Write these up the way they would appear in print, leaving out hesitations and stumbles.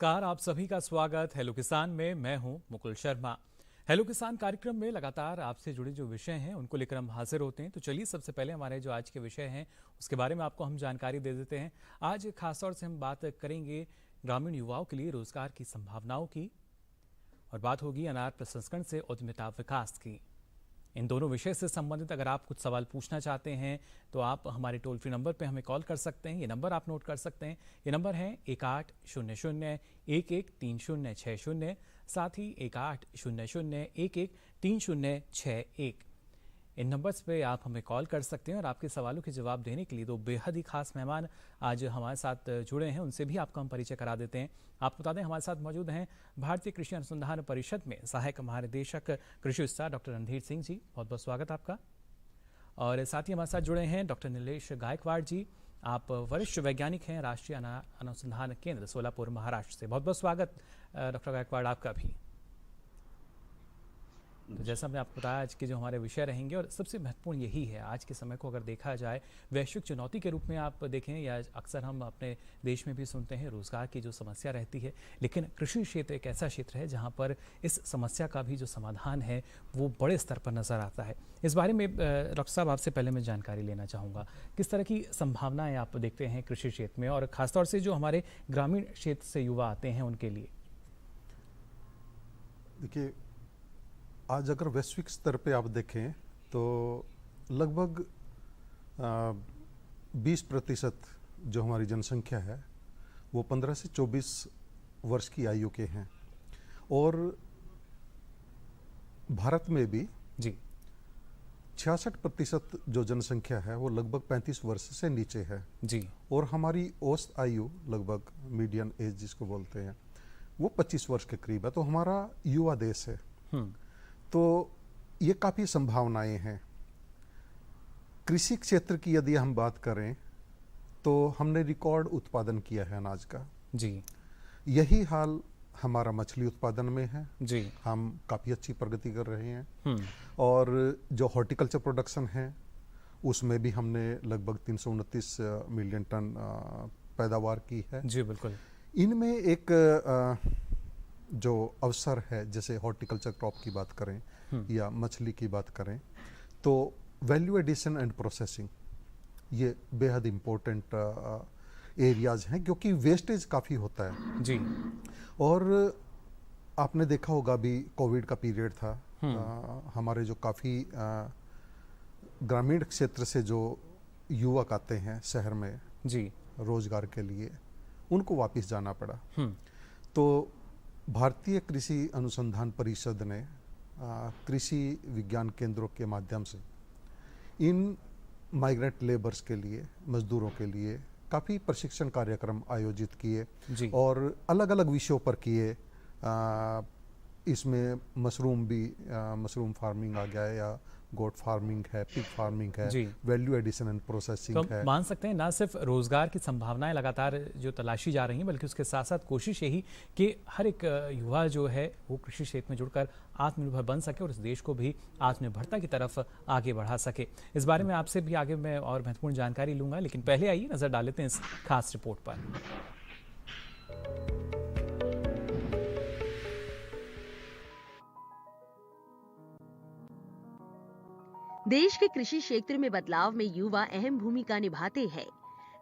नमस्कार, आप सभी का स्वागत हेलो किसान में। मैं हूं मुकुल शर्मा। हेलो किसान कार्यक्रम में लगातार आपसे जुड़े जो विषय हैं उनको लेकर हम हाजिर होते हैं। तो चलिए सबसे पहले हमारे जो आज के विषय हैं उसके बारे में आपको हम जानकारी दे देते हैं। आज खासतौर से हम बात करेंगे ग्रामीण युवाओं के लिए रोजगार की संभावनाओं की और बात होगी अनार प्रसंस्करण से उद्यमिता विकास की। इन दोनों विषय से संबंधित अगर आप कुछ सवाल पूछना चाहते हैं तो आप हमारे टोल फ्री नंबर पर हमें कॉल कर सकते हैं। ये नंबर आप नोट कर सकते हैं। ये नंबर है 1800-113060, साथ ही 1800-113061। इन नंबर्स पे आप हमें कॉल कर सकते हैं और आपके सवालों के जवाब देने के लिए दो बेहद ही खास मेहमान आज हमारे साथ जुड़े हैं। उनसे भी आपका हम परिचय करा देते हैं। आपको बता दें हमारे साथ मौजूद हैं भारतीय कृषि अनुसंधान परिषद में सहायक महानिदेशक कृषि विस्तार डॉक्टर रणधीर सिंह जी, बहुत बहुत स्वागत आपका। और साथ ही हमारे साथ जुड़े हैं डॉक्टर नीलेश गायकवाड़ जी, आप वरिष्ठ वैज्ञानिक हैं राष्ट्रीय अनुसंधान केंद्र सोलापुर महाराष्ट्र से। बहुत बहुत स्वागत डॉक्टर गायकवाड़ आपका भी। तो जैसा हमने आपको बताया आज के जो हमारे विषय रहेंगे और सबसे महत्वपूर्ण यही है आज के समय को अगर देखा जाए वैश्विक चुनौती के रूप में आप देखें या अक्सर हम अपने देश में भी सुनते हैं रोजगार की जो समस्या रहती है, लेकिन कृषि क्षेत्र एक ऐसा क्षेत्र है जहां पर इस समस्या का भी जो समाधान है वो बड़े स्तर पर नजर आता है। इस बारे में डॉक्टर साहब आपसे पहले मैं जानकारी लेना चाहूँगा, किस तरह की संभावनाएं आप देखते हैं कृषि क्षेत्र में और खासतौर से जो हमारे ग्रामीण क्षेत्र से युवा आते हैं उनके लिए। देखिए, आज अगर वैश्विक स्तर पे आप देखें तो लगभग 20% जो हमारी जनसंख्या है वो 15 से 24 वर्ष की आयु के हैं और भारत में भी जी 66% जो जनसंख्या है वो लगभग 35 वर्ष से नीचे है जी। और हमारी औसत आयु लगभग मीडियन एज जिसको बोलते हैं वो 25 वर्ष के करीब है। तो हमारा युवा देश है। तो ये काफ़ी संभावनाएं हैं। कृषि क्षेत्र की यदि हम बात करें तो हमने रिकॉर्ड उत्पादन किया है अनाज का जी। यही हाल हमारा मछली उत्पादन में है जी। हम काफ़ी अच्छी प्रगति कर रहे हैं और जो हॉर्टिकल्चर प्रोडक्शन है उसमें भी हमने लगभग 329 मिलियन टन पैदावार की है। जी बिल्कुल। इनमें एक जो अवसर है जैसे हॉर्टिकल्चर क्रॉप की बात करें या मछली की बात करें तो वैल्यू एडिशन एंड प्रोसेसिंग ये बेहद इम्पोर्टेंट एरियाज हैं क्योंकि वेस्टेज काफ़ी होता है जी। और आपने देखा होगा अभी कोविड का पीरियड था। हमारे जो काफ़ी ग्रामीण क्षेत्र से जो युवक आते हैं शहर में जी रोजगार के लिए उनको वापस जाना पड़ा। तो भारतीय कृषि अनुसंधान परिषद ने कृषि विज्ञान केंद्रों के माध्यम से इन माइग्रेंट लेबर्स के लिए मजदूरों के लिए काफ़ी प्रशिक्षण कार्यक्रम आयोजित किए और अलग अलग विषयों पर किए। इसमें मशरूम फार्मिंग आ गया या गोट फार्मिंग है, पिग फार्मिंग है, वैल्यू एडिशन एंड प्रोसेसिंग तो है। मान सकते हैं ना सिर्फ रोजगार की संभावनाएं लगातार जो तलाशी जा रही हैं बल्कि उसके साथ साथ कोशिश यही कि हर एक युवा जो है वो कृषि क्षेत्र में जुड़कर आत्मनिर्भर बन सके और इस देश को भी आत्मनिर्भरता की तरफ आगे बढ़ा सके। इस बारे में आपसे भी आगे मैं और महत्वपूर्ण जानकारी लूंगा, लेकिन पहले आइए नजर डाल लेते हैं इस खास रिपोर्ट पर। देश के कृषि क्षेत्र में बदलाव में युवा अहम भूमिका निभाते हैं।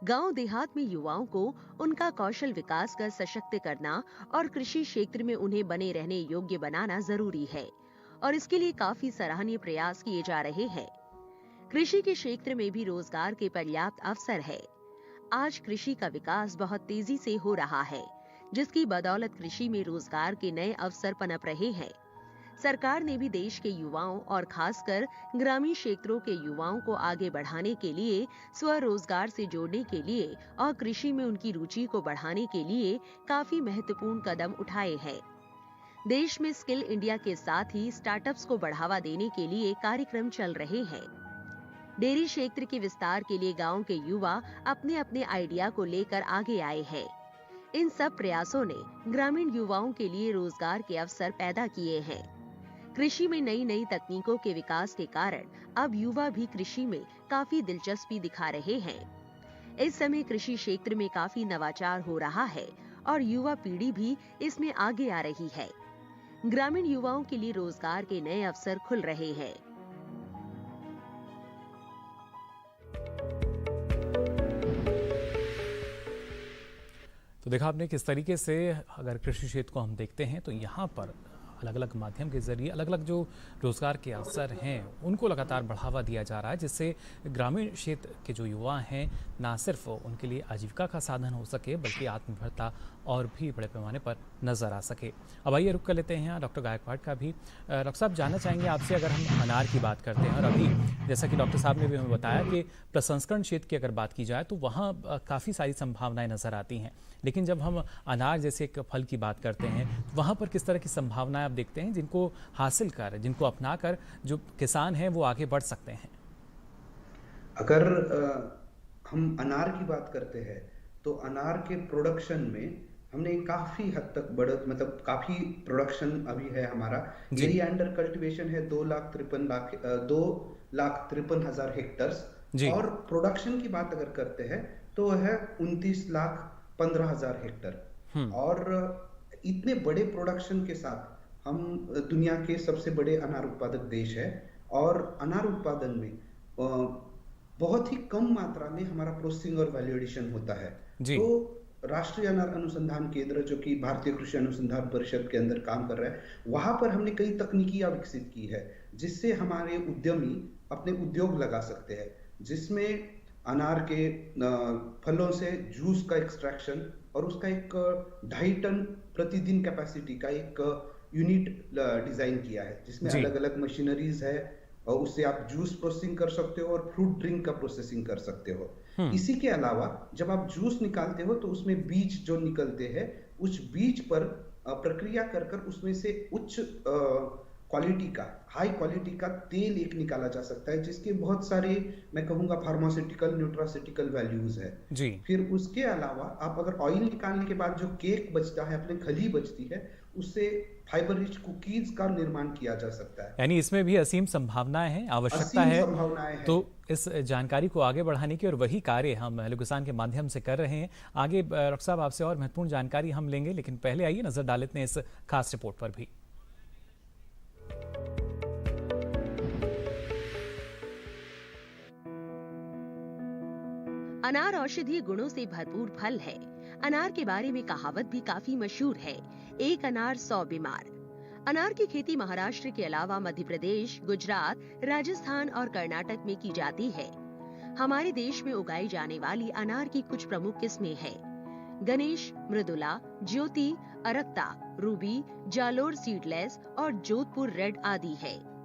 गांव देहात में युवाओं को उनका कौशल विकास कर सशक्त करना और कृषि क्षेत्र में उन्हें बने रहने योग्य बनाना जरूरी है और इसके लिए काफी सराहनीय प्रयास किए जा रहे हैं। कृषि के क्षेत्र में भी रोजगार के पर्याप्त अवसर है। आज कृषि का विकास बहुत तेजी से हो रहा है, जिसकी बदौलत कृषि में रोजगार के नए अवसर पनप रहे हैं। सरकार ने भी देश के युवाओं और खासकर ग्रामीण क्षेत्रों के युवाओं को आगे बढ़ाने के लिए, स्वरोजगार से जोड़ने के लिए और कृषि में उनकी रुचि को बढ़ाने के लिए काफी महत्वपूर्ण कदम उठाए हैं। देश में स्किल इंडिया के साथ ही स्टार्टअप्स को बढ़ावा देने के लिए कार्यक्रम चल रहे हैं। डेयरी क्षेत्र के विस्तार के लिए गांव के युवा अपने अपने आइडिया को लेकर आगे आए हैं। इन सब प्रयासों ने ग्रामीण युवाओं के लिए रोजगार के अवसर पैदा किए हैं। कृषि में नई नई तकनीकों के विकास के कारण अब युवा भी कृषि में काफी दिलचस्पी दिखा रहे हैं। इस समय कृषि क्षेत्र में काफी नवाचार हो रहा है और युवा पीढ़ी भी इसमें आगे आ रही है। ग्रामीण युवाओं के लिए रोजगार के नए अवसर खुल रहे हैं। तो देखा आपने किस तरीके से अगर कृषि क्षेत्र को हम देखते हैं तो यहाँ पर अलग अलग माध्यम के जरिए अलग अलग जो रोजगार के अवसर हैं उनको लगातार बढ़ावा दिया जा रहा है, जिससे ग्रामीण क्षेत्र के जो युवा हैं ना सिर्फ उनके लिए आजीविका का साधन हो सके बल्कि आत्मनिर्भरता और भी बड़े पैमाने पर नजर आ सके। अब आइए रुक कर लेते हैं डॉक्टर गायकवाड़ का भी। डॉक्टर साहब, जानना चाहेंगे आपसे, अगर हम अनार की बात करते हैं और अभी जैसा कि डॉक्टर साहब ने भी हमें बताया कि प्रसंस्करण क्षेत्र की अगर बात की जाए तो वहाँ काफ़ी सारी संभावनाएं नजर आती हैं, लेकिन जब हम अनार जैसे एक फल की बात करते हैं वहाँ पर किस तरह की संभावनाएं आप देखते हैं जिनको हासिल कर, जिनको अपना कर जो किसान हैं वो आगे बढ़ सकते हैं? अगर हम अनार की बात करते हैं तो अनार के प्रोडक्शन में हमने काफी हद तक मतलब काफी प्रोडक्शन अभी है हमारा। एरिया अंडर कल्टीवेशन है 2,53,000 हेक्टर्स और प्रोडक्शन की बात अगर करते हैं तो है 29,15,000 हेक्टर। और इतने बड़े प्रोडक्शन के साथ हम दुनिया के सबसे बड़े अनार उत्पादक देश है और अनार उत्पादन में बहुत ही कम मात्रा में हमारा प्रोसेसिंग और वैल्यू एडिशन होता है। तो राष्ट्रीय अनार अनुसंधान केंद्र जो कि भारतीय कृषि अनुसंधान परिषद के अंदर काम कर रहा है, वहां पर हमने कई तकनीकियां विकसित की है जिससे हमारे उद्यमी अपने उद्योग लगा सकते हैं, जिसमें अनार के फलों से जूस का एक्सट्रैक्शन और उसका एक 2.5 टन प्रतिदिन कैपेसिटी का एक यूनिट डिजाइन किया है, जिसमें अलग अलग मशीनरीज है और उससे आप जूस प्रोसेसिंग कर सकते हो और फ्रूट ड्रिंक का प्रोसेसिंग कर सकते हो। इसी के अलावा जब आप जूस निकालते हो तो उसमें बीज जो निकलते हैं उस बीज पर प्रक्रिया कर उसमें से उच्च क्वालिटी का, हाई क्वालिटी का तेल एक निकाला जा सकता है, जिसके बहुत सारे मैं कहूंगा फार्मास्यूटिकल न्यूट्रास्यूटिकल वैल्यूज है जी। फिर उसके अलावा आप अगर ऑयल निकालने के बाद जो केक बचता है, अपने खली बचती है, उससे फाइबर रिच कुकीज का निर्माण किया जा सकता है। यानी इसमें भी असीम संभावनाएं हैं, आवश्यकता है तो इस जानकारी को आगे बढ़ाने की, और वही कार्य हम हेलो किसान के माध्यम से कर रहे हैं। आगे डॉक्टर साहब आपसे और महत्वपूर्ण जानकारी हम लेंगे, लेकिन पहले आइए नजर डाल लेते हैं इस खास रिपोर्ट पर भी। अनार औषधीय गुणों से भरपूर फल है। अनार के बारे में कहावत भी काफी मशहूर है, एक अनार 100 बीमार। अनार की खेती महाराष्ट्र के अलावा मध्य प्रदेश, गुजरात, राजस्थान और कर्नाटक में की जाती है। हमारे देश में उगाई जाने वाली अनार की कुछ प्रमुख किस्में हैं: गणेश, मृदुला, ज्योति, अरक्ता, रूबी, जालोर सीडलेस और जोधपुर रेड आदि है।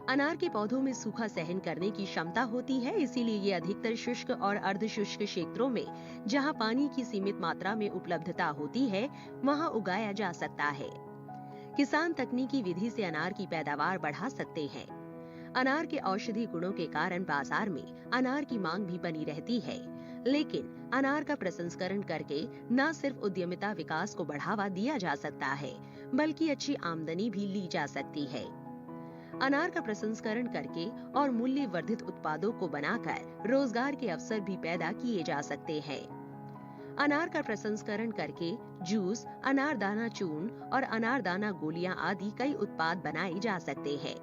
अनार के पौधों में सूखा सहन करने की क्षमता होती है, इसीलिए ये अधिकतर शुष्क और अर्ध शुष्क क्षेत्रों में, जहां पानी की सीमित मात्रा में उपलब्धता होती है, वहां उगाया जा सकता है। किसान तकनीकी विधि से अनार की पैदावार बढ़ा सकते हैं। अनार के औषधीय गुणों के कारण बाजार में अनार की मांग भी बनी रहती है, लेकिन अनार का प्रसंस्करण करके न सिर्फ उद्यमिता विकास को बढ़ावा दिया जा सकता है, बल्कि अच्छी आमदनी भी ली जा सकती है। अनार का प्रसंस्करण करके और मूल्य वर्धित उत्पादों को बनाकर रोजगार के अवसर भी पैदा किए जा सकते हैं। अनार का प्रसंस्करण करके जूस, अनार दाना चूर्ण और अनार दाना गोलियां आदि कई उत्पाद बनाए जा सकते हैं।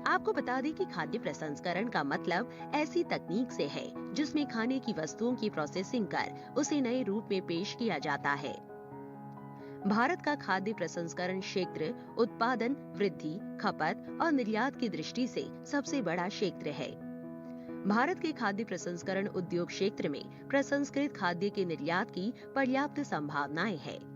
आपको बता दें कि खाद्य प्रसंस्करण का मतलब ऐसी तकनीक से है जिसमें खाने की वस्तुओं की प्रोसेसिंग कर उसे नए रूप में पेश किया जाता है। भारत का खाद्य प्रसंस्करण क्षेत्र उत्पादन, वृद्धि, खपत और निर्यात की दृष्टि से सबसे बड़ा क्षेत्र है। भारत के खाद्य प्रसंस्करण उद्योग क्षेत्र में प्रसंस्कृत खाद्य के निर्यात की पर्याप्त संभावनाएं हैं।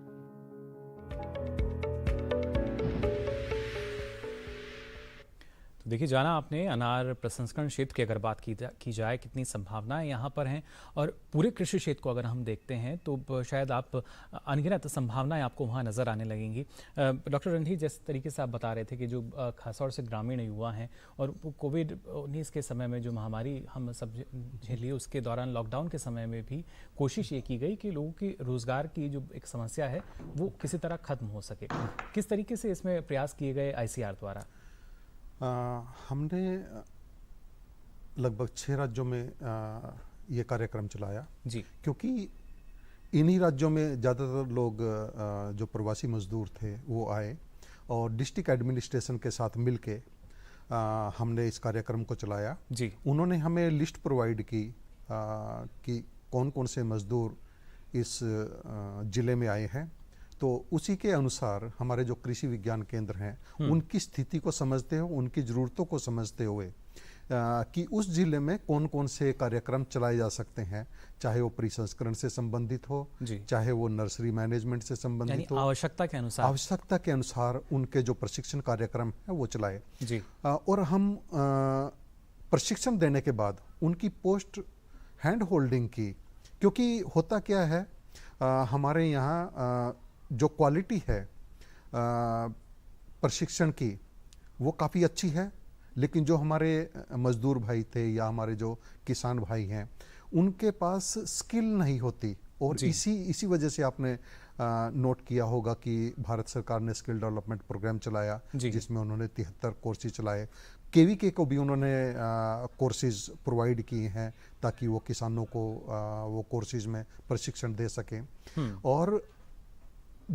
देखिए, जाना आपने अनार प्रसंस्करण क्षेत्र की अगर बात की जाए कितनी संभावनाएं यहाँ पर हैं, और पूरे कृषि क्षेत्र को अगर हम देखते हैं तो शायद आप अनगिनत संभावनाएं आपको वहाँ नज़र आने लगेंगी। डॉक्टर रणधीर, जिस तरीके से आप बता रहे थे कि जो खासतौर से ग्रामीण युवा हैं और कोविड-19 के समय में जो महामारी हम सब झेली, उसके दौरान लॉकडाउन के समय में भी कोशिश ये की गई कि लोगों की रोज़गार की जो एक समस्या है वो किसी तरह ख़त्म हो सके। किस तरीके से इसमें प्रयास किए गए ICR द्वारा? हमने लगभग 6 राज्यों में ये कार्यक्रम चलाया जी, क्योंकि इन्हीं राज्यों में ज़्यादातर लोग जो प्रवासी मजदूर थे वो आए और डिस्ट्रिक्ट एडमिनिस्ट्रेशन के साथ मिलके हमने इस कार्यक्रम को चलाया जी। उन्होंने हमें लिस्ट प्रोवाइड की कि कौन कौन से मजदूर इस ज़िले में आए हैं, तो उसी के अनुसार हमारे जो कृषि विज्ञान केंद्र हैं उनकी स्थिति को समझते हुए, उनकी ज़रूरतों को समझते हुए कि उस ज़िले में कौन कौन से कार्यक्रम चलाए जा सकते हैं, चाहे वो प्रसंस्करण से संबंधित हो, चाहे वो नर्सरी मैनेजमेंट से संबंधित हो, आवश्यकता के अनुसार उनके जो प्रशिक्षण कार्यक्रम है वो चलाए जी। और हम प्रशिक्षण देने के बाद उनकी पोस्ट हैंड होल्डिंग की, क्योंकि होता क्या है हमारे यहाँ जो क्वालिटी है प्रशिक्षण की वो काफ़ी अच्छी है, लेकिन जो हमारे मजदूर भाई थे या हमारे जो किसान भाई हैं उनके पास स्किल नहीं होती, और इसी वजह से आपने नोट किया होगा कि भारत सरकार ने स्किल डेवलपमेंट प्रोग्राम चलाया जिसमें उन्होंने 73 कोर्सेज चलाए। केवीके को भी उन्होंने कोर्सेज प्रोवाइड किए हैं ताकि वो किसानों को वो कोर्सेज में प्रशिक्षण दे सकें। और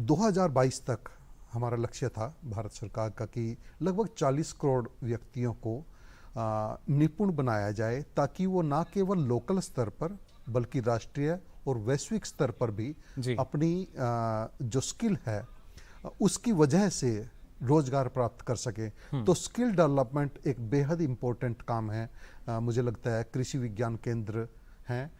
2022 तक हमारा लक्ष्य था भारत सरकार का कि लगभग 40 करोड़ व्यक्तियों को निपुण बनाया जाए, ताकि वो ना केवल लोकल स्तर पर बल्कि राष्ट्रीय और वैश्विक स्तर पर भी अपनी जो स्किल है उसकी वजह से रोजगार प्राप्त कर सके। तो स्किल डेवलपमेंट एक बेहद इम्पोर्टेंट काम है। मुझे लगता है कृषि विज्ञान केंद्र हैं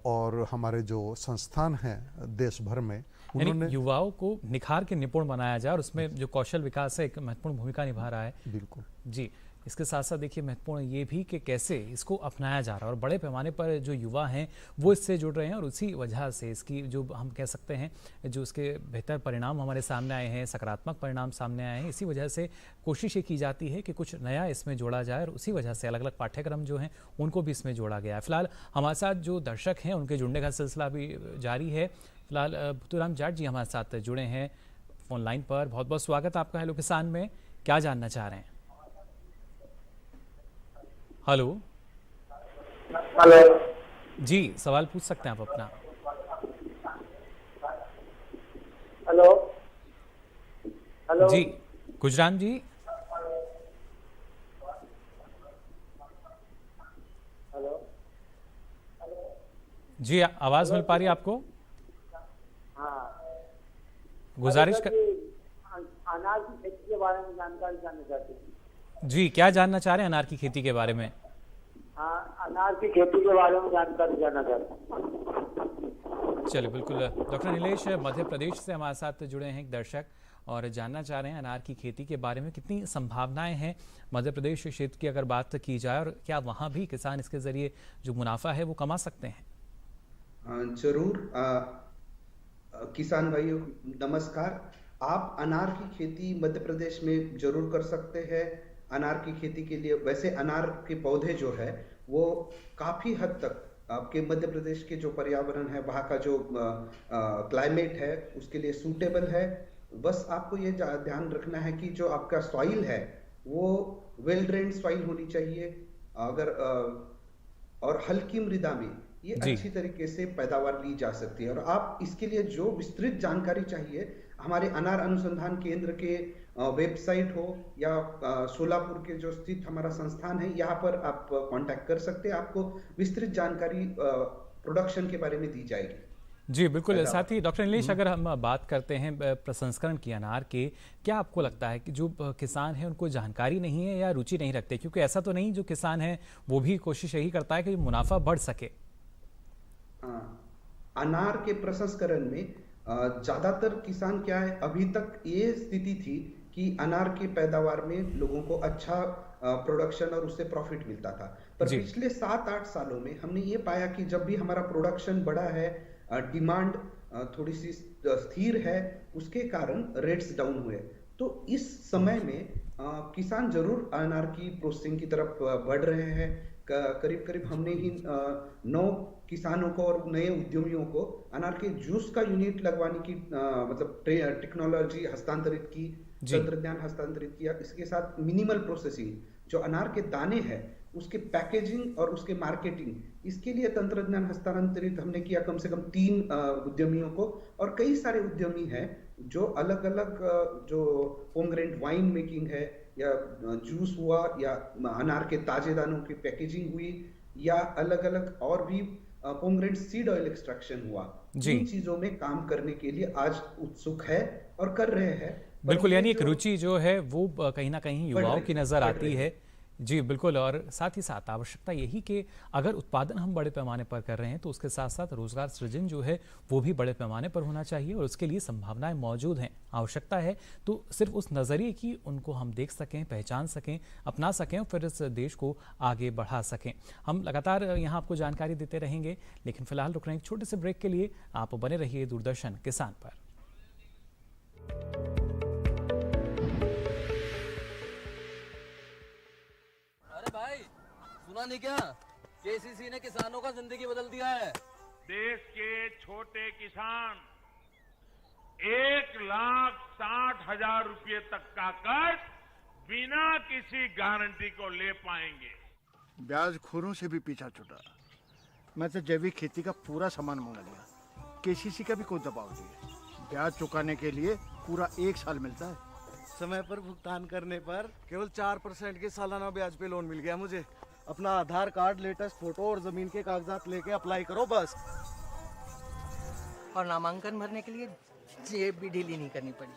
और हमारे जो संस्थान हैं देश भर में, उन्होंने युवाओं को निखार के निपुण बनाया जाए और उसमें जो कौशल विकास है एक महत्वपूर्ण भूमिका निभा रहा है। बिल्कुल जी। इसके साथ साथ देखिए महत्वपूर्ण ये भी कि कैसे इसको अपनाया जा रहा है और बड़े पैमाने पर जो युवा हैं वो इससे जुड़ रहे हैं, और उसी वजह से इसकी जो हम कह सकते हैं जो उसके बेहतर परिणाम हमारे सामने आए हैं, सकारात्मक परिणाम सामने आए हैं। इसी वजह से कोशिश ये की जाती है कि कुछ नया इसमें जोड़ा जाए, और उसी वजह से अलग अलग पाठ्यक्रम जो हैं उनको भी इसमें जोड़ा गया है। फिलहाल हमारे साथ जो दर्शक हैं उनके जुड़ने का सिलसिला भी जारी है। फिलहाल भूतूराम जाट जी हमारे साथ जुड़े हैं फोन लाइन पर। बहुत बहुत स्वागत आपका हेलो किसान में। क्या जानना चाह रहे हैं? हेलो जी, सवाल पूछ सकते हैं आप अपना। हेलो जी, गुजराम जी। जी, आवाज मिल पा रही है आपको? गुजारिश कर अनार की खेती के बारे में जानकारी जानना चाहते हैं। जी, क्या जानना चाह रहे हैं अनार की खेती के बारे में? हाँ, अनार की खेती के बारे में जानकारी जानना चाहते हैं। चलिए, बिल्कुल। डॉक्टर नीलेश मध्य प्रदेश से हमारे साथ जुड़े हैं एक दर्शक और जानना चाह रहे हैं अनार की खेती के बारे में कितनी संभावनाएं हैं मध्य प्रदेश क्षेत्र की अगर बात की जाए, और क्या वहाँ भी किसान इसके जरिए जो मुनाफा है वो कमा सकते हैं? जरूर। किसान भाइयों नमस्कार। आप अनार की खेती मध्य प्रदेश में जरूर कर सकते हैं। अनार की खेती के लिए वैसे अनार के पौधे जो है वो काफी हद तक आपके मध्य प्रदेश के जो पर्यावरण है, वहाँ का जो क्लाइमेट है उसके लिए सूटेबल है। बस आपको ये ध्यान रखना है कि जो आपका सॉइल है वो वेल ड्रेन्ड सॉइल होनी चाहिए, अगर और हल्की मृदा में ये अच्छी तरीके से पैदावार ली जा सकती है। और आप इसके लिए जो विस्तृत जानकारी चाहिए हमारे अनार अनुसंधान केंद्र के वेबसाइट हो या सोलापुर के जो स्थित हमारा संस्थान है यहाँ पर आप कांटेक्ट कर सकते हैं। आपको विस्तृत जानकारी प्रोडक्शन के बारे में दी जाएगी। जी बिल्कुल। साथ ही डॉक्टर नीलेश, अगर हम बात करते हैं प्रसंस्करण की अनार के, क्या आपको लगता है कि जो किसान है उनको जानकारी नहीं है या रुचि नहीं रखते? क्योंकि ऐसा तो नहीं, जो किसान है वो भी कोशिश यही करता है कि मुनाफा बढ़ सके। अनार के प्रसंस्करण में ज्यादातर किसान क्या है, अभी तक ये स्थिति थी कि अनार की पैदावार में लोगों को अच्छा प्रोडक्शन और उससे प्रॉफिट मिलता था। पर पिछले 7-8 सालों में हमने ये पाया कि जब भी हमारा प्रोडक्शन बढ़ा है, डिमांड थोड़ी सी स्थिर है, उसके कारण रेट्स डाउन हुए। तो इस समय में किसान जरूर अनार की प्रोसेसिंग की तरफ बढ़ रहे हैं। करीब करीब हमने ही 9 किसानों को और नए उद्यमियों को अनार के जूस का यूनिट लगवाने की मतलब टेक्नोलॉजी हस्तांतरित की, तंत्रज्ञान हस्तांतरित किया। इसके साथ मिनिमल प्रोसेसिंग, जो अनार के दाने हैं उसके पैकेजिंग और उसके मार्केटिंग, इसके लिए तंत्रज्ञान हस्तांतरित हमने किया कम से कम 3 उद्यमियों को। और कई सारे उद्यमी हैं जो अलग अलग जो पोमग्रेनेट वाइन मेकिंग है, या जूस हुआ, या अनार के ताजे दानों की पैकेजिंग हुई, या अलग अलग और भी पोमग्रेनेट सीड ऑयल एक्सट्रैक्शन हुआ, इन चीजों में काम करने के लिए आज उत्सुक है और कर रहे हैं। बिल्कुल, यानी एक रुचि जो है वो कहीं ना कहीं युवाओं की नजर आती है। जी बिल्कुल, और साथ ही साथ आवश्यकता यही कि अगर उत्पादन हम बड़े पैमाने पर कर रहे हैं तो उसके साथ साथ रोजगार सृजन जो है वो भी बड़े पैमाने पर होना चाहिए, और उसके लिए संभावनाएं मौजूद हैं। आवश्यकता है तो सिर्फ उस नज़रिए की उनको हम देख सकें, पहचान सकें, अपना सकें और फिर इस देश को आगे बढ़ा सकें। हम लगातार यहाँ आपको जानकारी देते रहेंगे, लेकिन फिलहाल रुक रहे हैं एक छोटे से ब्रेक के लिए। आप बने रहिए दूरदर्शन किसान पर। सुना नहीं क्या, केसीसी ने किसानों का जिंदगी बदल दिया है। देश के छोटे किसान 1,60,000 रुपए तक का कर्ज बिना किसी गारंटी को ले पाएंगे। ब्याज खोरों से भी पीछा छूटा। मैं तो जैविक खेती का पूरा सामान मंगा लिया। केसीसी का भी कोई दबाव नहीं है। ब्याज चुकाने के लिए पूरा 1 साल मिलता है। समय पर भुगतान करने पर केवल 4% के सालाना ब्याज पे लोन मिल गया मुझे। अपना आधार कार्ड, लेटेस्ट फोटो और जमीन के कागजात लेके अप्लाई करो बस। और नामांकन भरने के लिए जेब भी ढीली नहीं करनी पड़ी।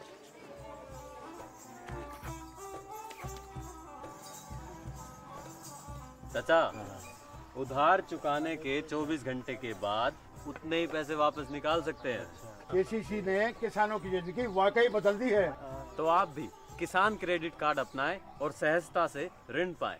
चाचा, उधार चुकाने के 24 घंटे के बाद उतने ही पैसे वापस निकाल सकते हैं। केसीसी ने किसानों की जिंदगी वाकई बदल दी है। तो आप भी किसान क्रेडिट कार्ड अपनाएं और सहजता से ऋण पाएं।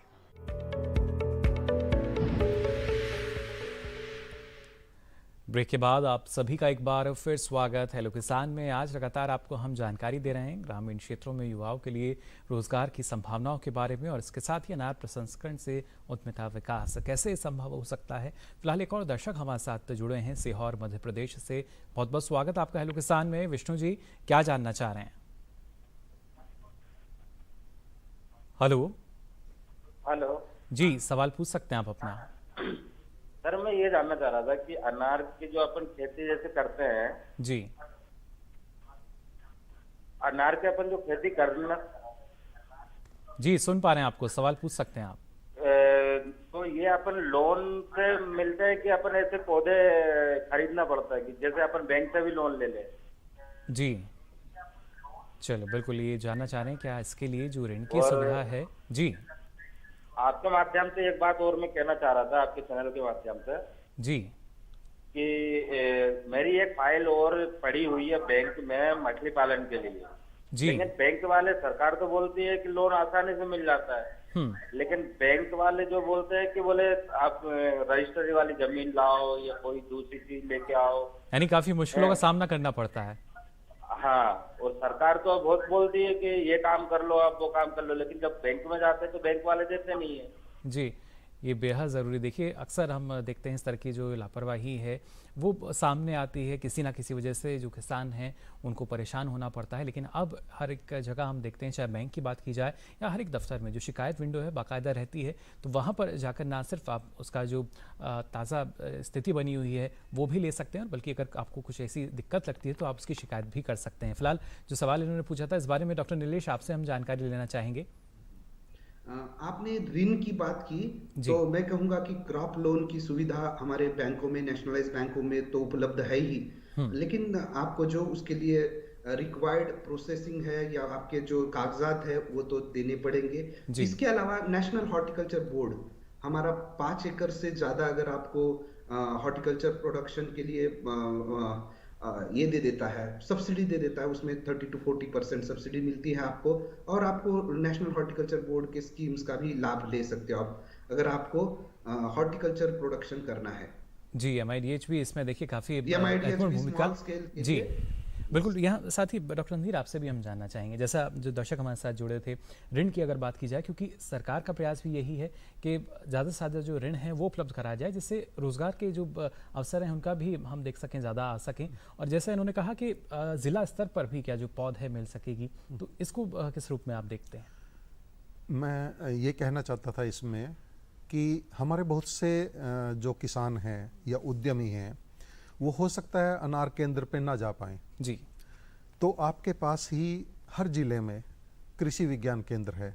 ब्रेक के बाद आप सभी का एक बार फिर स्वागत हेलो किसान में। आज लगातार आपको हम जानकारी दे रहे हैं ग्रामीण क्षेत्रों में युवाओं के लिए रोजगार की संभावनाओं के बारे में, और इसके साथ ही अनार प्रसंस्करण से उद्यमिता विकास कैसे संभव हो सकता है। फिलहाल एक और दर्शक हमारे साथ जुड़े हैं सीहोर मध्य प्रदेश से। बहुत बहुत स्वागत आपका हेलो किसान में। विष्णु जी, क्या जानना चाह रहे हैं? हेलो जी, सवाल पूछ सकते हैं आप अपना। सर, मैं ये जानना चाह रहा था कि अनार की जो अपन खेती जैसे करते हैं जी, अनार के अपन जो खेती करना जी सुन पा रहे हैं आपको, सवाल पूछ सकते हैं आप। तो ये अपन लोन से मिलता है कि अपन ऐसे पौधे खरीदना पड़ता है, कि जैसे अपन बैंक से भी लोन ले ले? जी चलो, बिल्कुल ये जानना चाह रहे हैं क्या इसके लिए जो ऋण की सुविधा है। जी, आपके माध्यम से एक बात और मैं कहना चाह रहा था आपके चैनल के माध्यम से जी, कि मेरी एक फाइल और पड़ी हुई है बैंक में मछली पालन के लिए जी। लेकिन बैंक वाले, सरकार तो बोलती है कि लोन आसानी से मिल जाता है, लेकिन बैंक वाले जो बोलते हैं कि बोले आप रजिस्ट्री वाली जमीन लाओ या कोई दूसरी चीज लेके आओ, यानी काफी मुश्किलों का सामना करना पड़ता है। हाँ, और सरकार तो बहुत बोलती है कि ये काम कर लो, आप वो काम कर लो, लेकिन जब बैंक में जाते हैं तो बैंक वाले देते नहीं है। जी, ये बेहद ज़रूरी। देखिए, अक्सर हम देखते हैं इस तरह की जो लापरवाही है वो सामने आती है, किसी ना किसी वजह से जो किसान हैं उनको परेशान होना पड़ता है। लेकिन अब हर एक जगह हम देखते हैं, चाहे बैंक की बात की जाए या हर एक दफ्तर में जो शिकायत विंडो है बाकायदा रहती है, तो वहाँ पर जाकर ना सिर्फ आप उसका जो ताज़ा स्थिति बनी हुई है वो भी ले सकते हैं, बल्कि अगर आपको कुछ ऐसी दिक्कत लगती है तो आप उसकी शिकायत भी कर सकते हैं। फिलहाल जो सवाल इन्होंने पूछा था इस बारे में डॉक्टर नीलेश आपसे हम जानकारी लेना चाहेंगे। आपने ऋण की बात की, तो मैं कहूंगा कि क्रॉप लोन की सुविधा हमारे बैंकों में, नेशनलाइज बैंकों में तो उपलब्ध है ही, लेकिन आपको जो उसके लिए रिक्वायर्ड प्रोसेसिंग है या आपके जो कागजात है वो तो देने पड़ेंगे। इसके अलावा नेशनल हॉर्टिकल्चर बोर्ड हमारा 5 एकड़ से ज्यादा अगर आपको हॉर्टिकल्चर प्रोडक्शन के लिए ये दे देता है, सब्सिडी दे देता है, उसमें 30 to 40% सब्सिडी मिलती है आपको, और आपको नेशनल हॉर्टिकल्चर बोर्ड के स्कीम्स का भी लाभ ले सकते हो आप अगर आपको हॉर्टिकल्चर प्रोडक्शन करना है। जी, MIDH भी इसमें देखिए काफी महत्वपूर्ण भूमिका। जी बिल्कुल। यहाँ साथ ही डॉक्टर रणधीर आपसे भी हम जानना चाहेंगे, जैसा जो दर्शक हमारे साथ जुड़े थे, ऋण की अगर बात की जाए, क्योंकि सरकार का प्रयास भी यही है कि ज़्यादा से ज़्यादा जो ऋण है वो उपलब्ध कराया जाए, जिससे रोज़गार के जो अवसर हैं उनका भी हम देख सकें, ज़्यादा आ सकें। और जैसा इन्होंने कहा कि ज़िला स्तर पर भी क्या जो पौध है मिल सकेगी, तो इसको किस रूप में आप देखते हैं? मैं ये कहना चाहता था इसमें कि हमारे बहुत से जो किसान हैं या उद्यमी हैं, वो हो सकता है अनार केंद्र पे ना जा पाएं जी। तो आपके पास ही हर जिले में कृषि विज्ञान केंद्र है।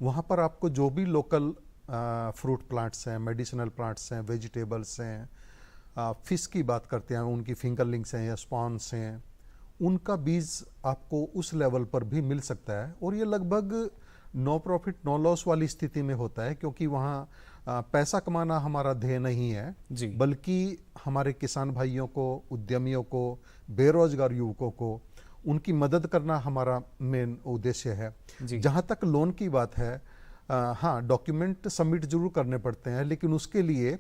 वहाँ पर आपको जो भी लोकल फ्रूट प्लांट्स हैं, मेडिसिनल प्लांट्स हैं, वेजिटेबल्स हैं, फिश की बात करते हैं, उनकी फिंगरलिंग्स हैं या स्पॉन्स हैं, उनका बीज आपको उस लेवल पर भी मिल सकता है। और ये लगभग नो प्रॉफिट नो लॉस वाली स्थिति में होता है, क्योंकि वहाँ पैसा कमाना हमारा ध्येय नहीं है, बल्कि हमारे किसान भाइयों को, उद्यमियों को, बेरोजगार युवकों को उनकी मदद करना हमारा मेन उद्देश्य है। जहाँ तक लोन की बात है, हाँ डॉक्यूमेंट सबमिट जरूर करने पड़ते हैं, लेकिन उसके लिए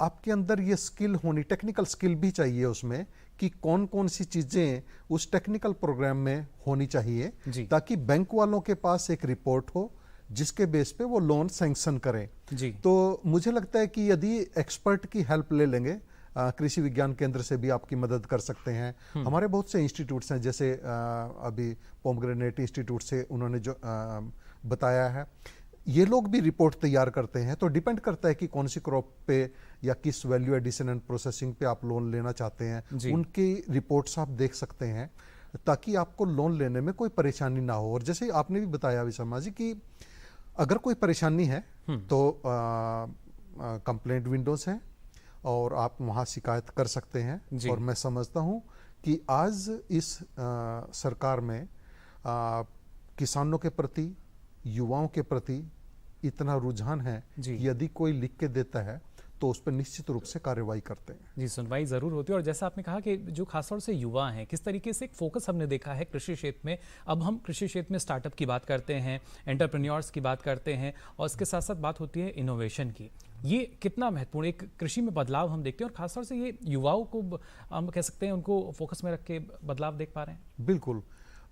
आपके अंदर ये स्किल होनी, टेक्निकल स्किल भी चाहिए उसमें, कि कौन कौन सी चीज़ें उस टेक्निकल प्रोग्राम में होनी चाहिए, ताकि बैंक वालों के पास एक रिपोर्ट हो जिसके बेस पे वो लोन सैंक्शन करें। तो मुझे लगता है कि यदि एक्सपर्ट की हेल्प ले लेंगे, कृषि विज्ञान केंद्र से भी आपकी मदद कर सकते हैं। हमारे बहुत से इंस्टीट्यूट्स हैं, जैसे अभी पोमग्रेनेट इंस्टीट्यूट से उन्होंने जो बताया है, ये लोग भी रिपोर्ट तैयार करते हैं। तो डिपेंड करता है कि कौन सी क्रॉप पे या किस वैल्यू एडिशन एंड प्रोसेसिंग पे आप लोन लेना चाहते हैं, उनकी रिपोर्ट्स आप देख सकते हैं, ताकि आपको लोन लेने में कोई परेशानी ना हो। और जैसे आपने भी बताया विशर्मा जी कि अगर कोई परेशानी है तो कंप्लेंट विंडोज हैं और आप वहाँ शिकायत कर सकते हैं। और मैं समझता हूँ कि आज इस सरकार में किसानों के प्रति, युवाओं के प्रति इतना रुझान है कि यदि कोई लिख के देता है तो उस पर निश्चित रूप से कार्रवाई करते हैं। जी, सुनवाई ज़रूर होती है। और जैसा आपने कहा कि जो खासतौर से युवा हैं, किस तरीके से एक फोकस हमने देखा है कृषि क्षेत्र में। अब हम कृषि क्षेत्र में स्टार्टअप की बात करते हैं, एंटरप्रेन्योर्स की बात करते हैं, और इसके साथ साथ बात होती है इनोवेशन की। ये कितना महत्वपूर्ण एक कृषि में बदलाव हम देखते हैं, और खासतौर से ये युवाओं को हम कह सकते हैं उनको फोकस में रख के बदलाव देख पा रहे हैं। बिल्कुल।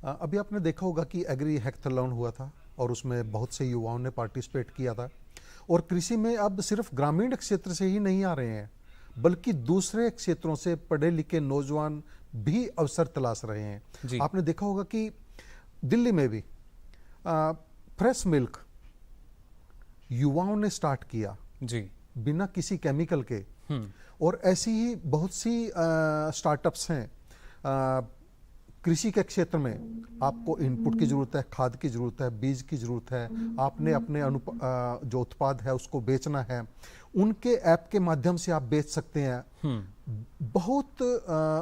अभी आपने देखा होगा कि एग्री हैकाथॉन हुआ था और उसमें बहुत से युवाओं ने पार्टिसिपेट किया था। और कृषि में अब सिर्फ ग्रामीण क्षेत्र से ही नहीं आ रहे हैं, बल्कि दूसरे क्षेत्रों से पढ़े लिखे नौजवान भी अवसर तलाश रहे हैं। आपने देखा होगा कि दिल्ली में भी फ्रेश मिल्क युवाओं ने स्टार्ट किया बिना किसी केमिकल के। और ऐसी ही बहुत सी स्टार्टअप्स हैं। कृषि के क्षेत्र में आपको इनपुट की जरूरत है, खाद की जरूरत है, बीज की जरूरत है, आपने अपने जो उत्पाद है उसको बेचना है, उनके ऐप के माध्यम से आप बेच सकते हैं। बहुत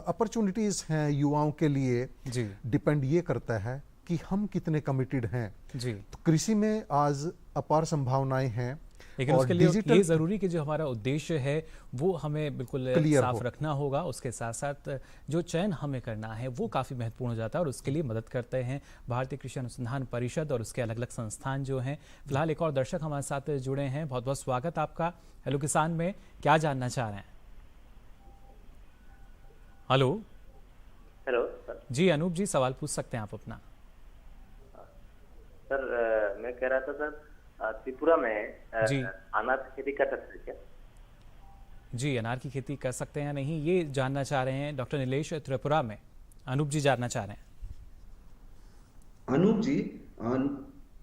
अपॉर्चुनिटीज हैं युवाओं के लिए। डिपेंड ये करता है कि हम कितने कमिटेड हैं। तो कृषि में आज अपार संभावनाएं हैं, लेकिन उसके लिए ये जरूरी कि जो हमारा उद्देश्य है वो हमें बिल्कुल साफ रखना होगा। उसके साथ साथ जो चयन हमें करना है वो काफ़ी महत्वपूर्ण हो जाता है, और उसके लिए मदद करते हैं भारतीय कृषि अनुसंधान परिषद और उसके अलग अलग संस्थान जो हैं। फिलहाल एक और दर्शक हमारे साथ जुड़े हैं, बहुत बहुत स्वागत आपका हेलो किसान में। क्या जानना चाह रहे हैं? हेलो। Hello sir. जी अनूप जी, सवाल पूछ सकते हैं आप अपना। सर मैं कह रहा था सर, त्रिपुरा में अनार की खेती कर सकते हैं क्या? जी, अनार की खेती कर सकते हैं या नहीं, ये जानना चाह रहे हैं डॉक्टर नीलेश त्रिपुरा में। अनूप जी जानना चाह रहे हैं। अनूप जी,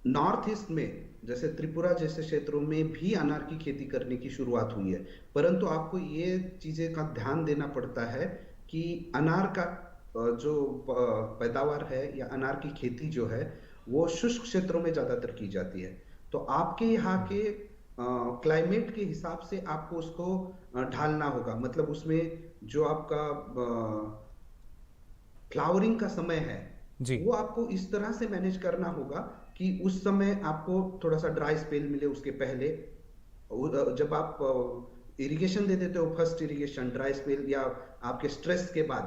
नॉर्थ ईस्ट में जैसे त्रिपुरा जैसे क्षेत्रों में भी अनार की खेती करने की शुरुआत हुई है, परंतु आपको ये चीजें का ध्यान देना पड़ता है कि अनार का जो पैदावार है या अनार की खेती जो है वो शुष्क क्षेत्रों में ज्यादातर की जाती है। तो आपके यहाँ के क्लाइमेट के हिसाब से आपको उसको ढालना होगा। मतलब उसमें जो आपका फ्लावरिंग का समय है वो आपको इस तरह से मैनेज करना होगा कि उस समय आपको थोड़ा सा ड्राई स्पेल मिले। उसके पहले जब आप इरिगेशन दे देते हो, फर्स्ट इरिगेशन, ड्राई स्पेल या आपके स्ट्रेस के बाद,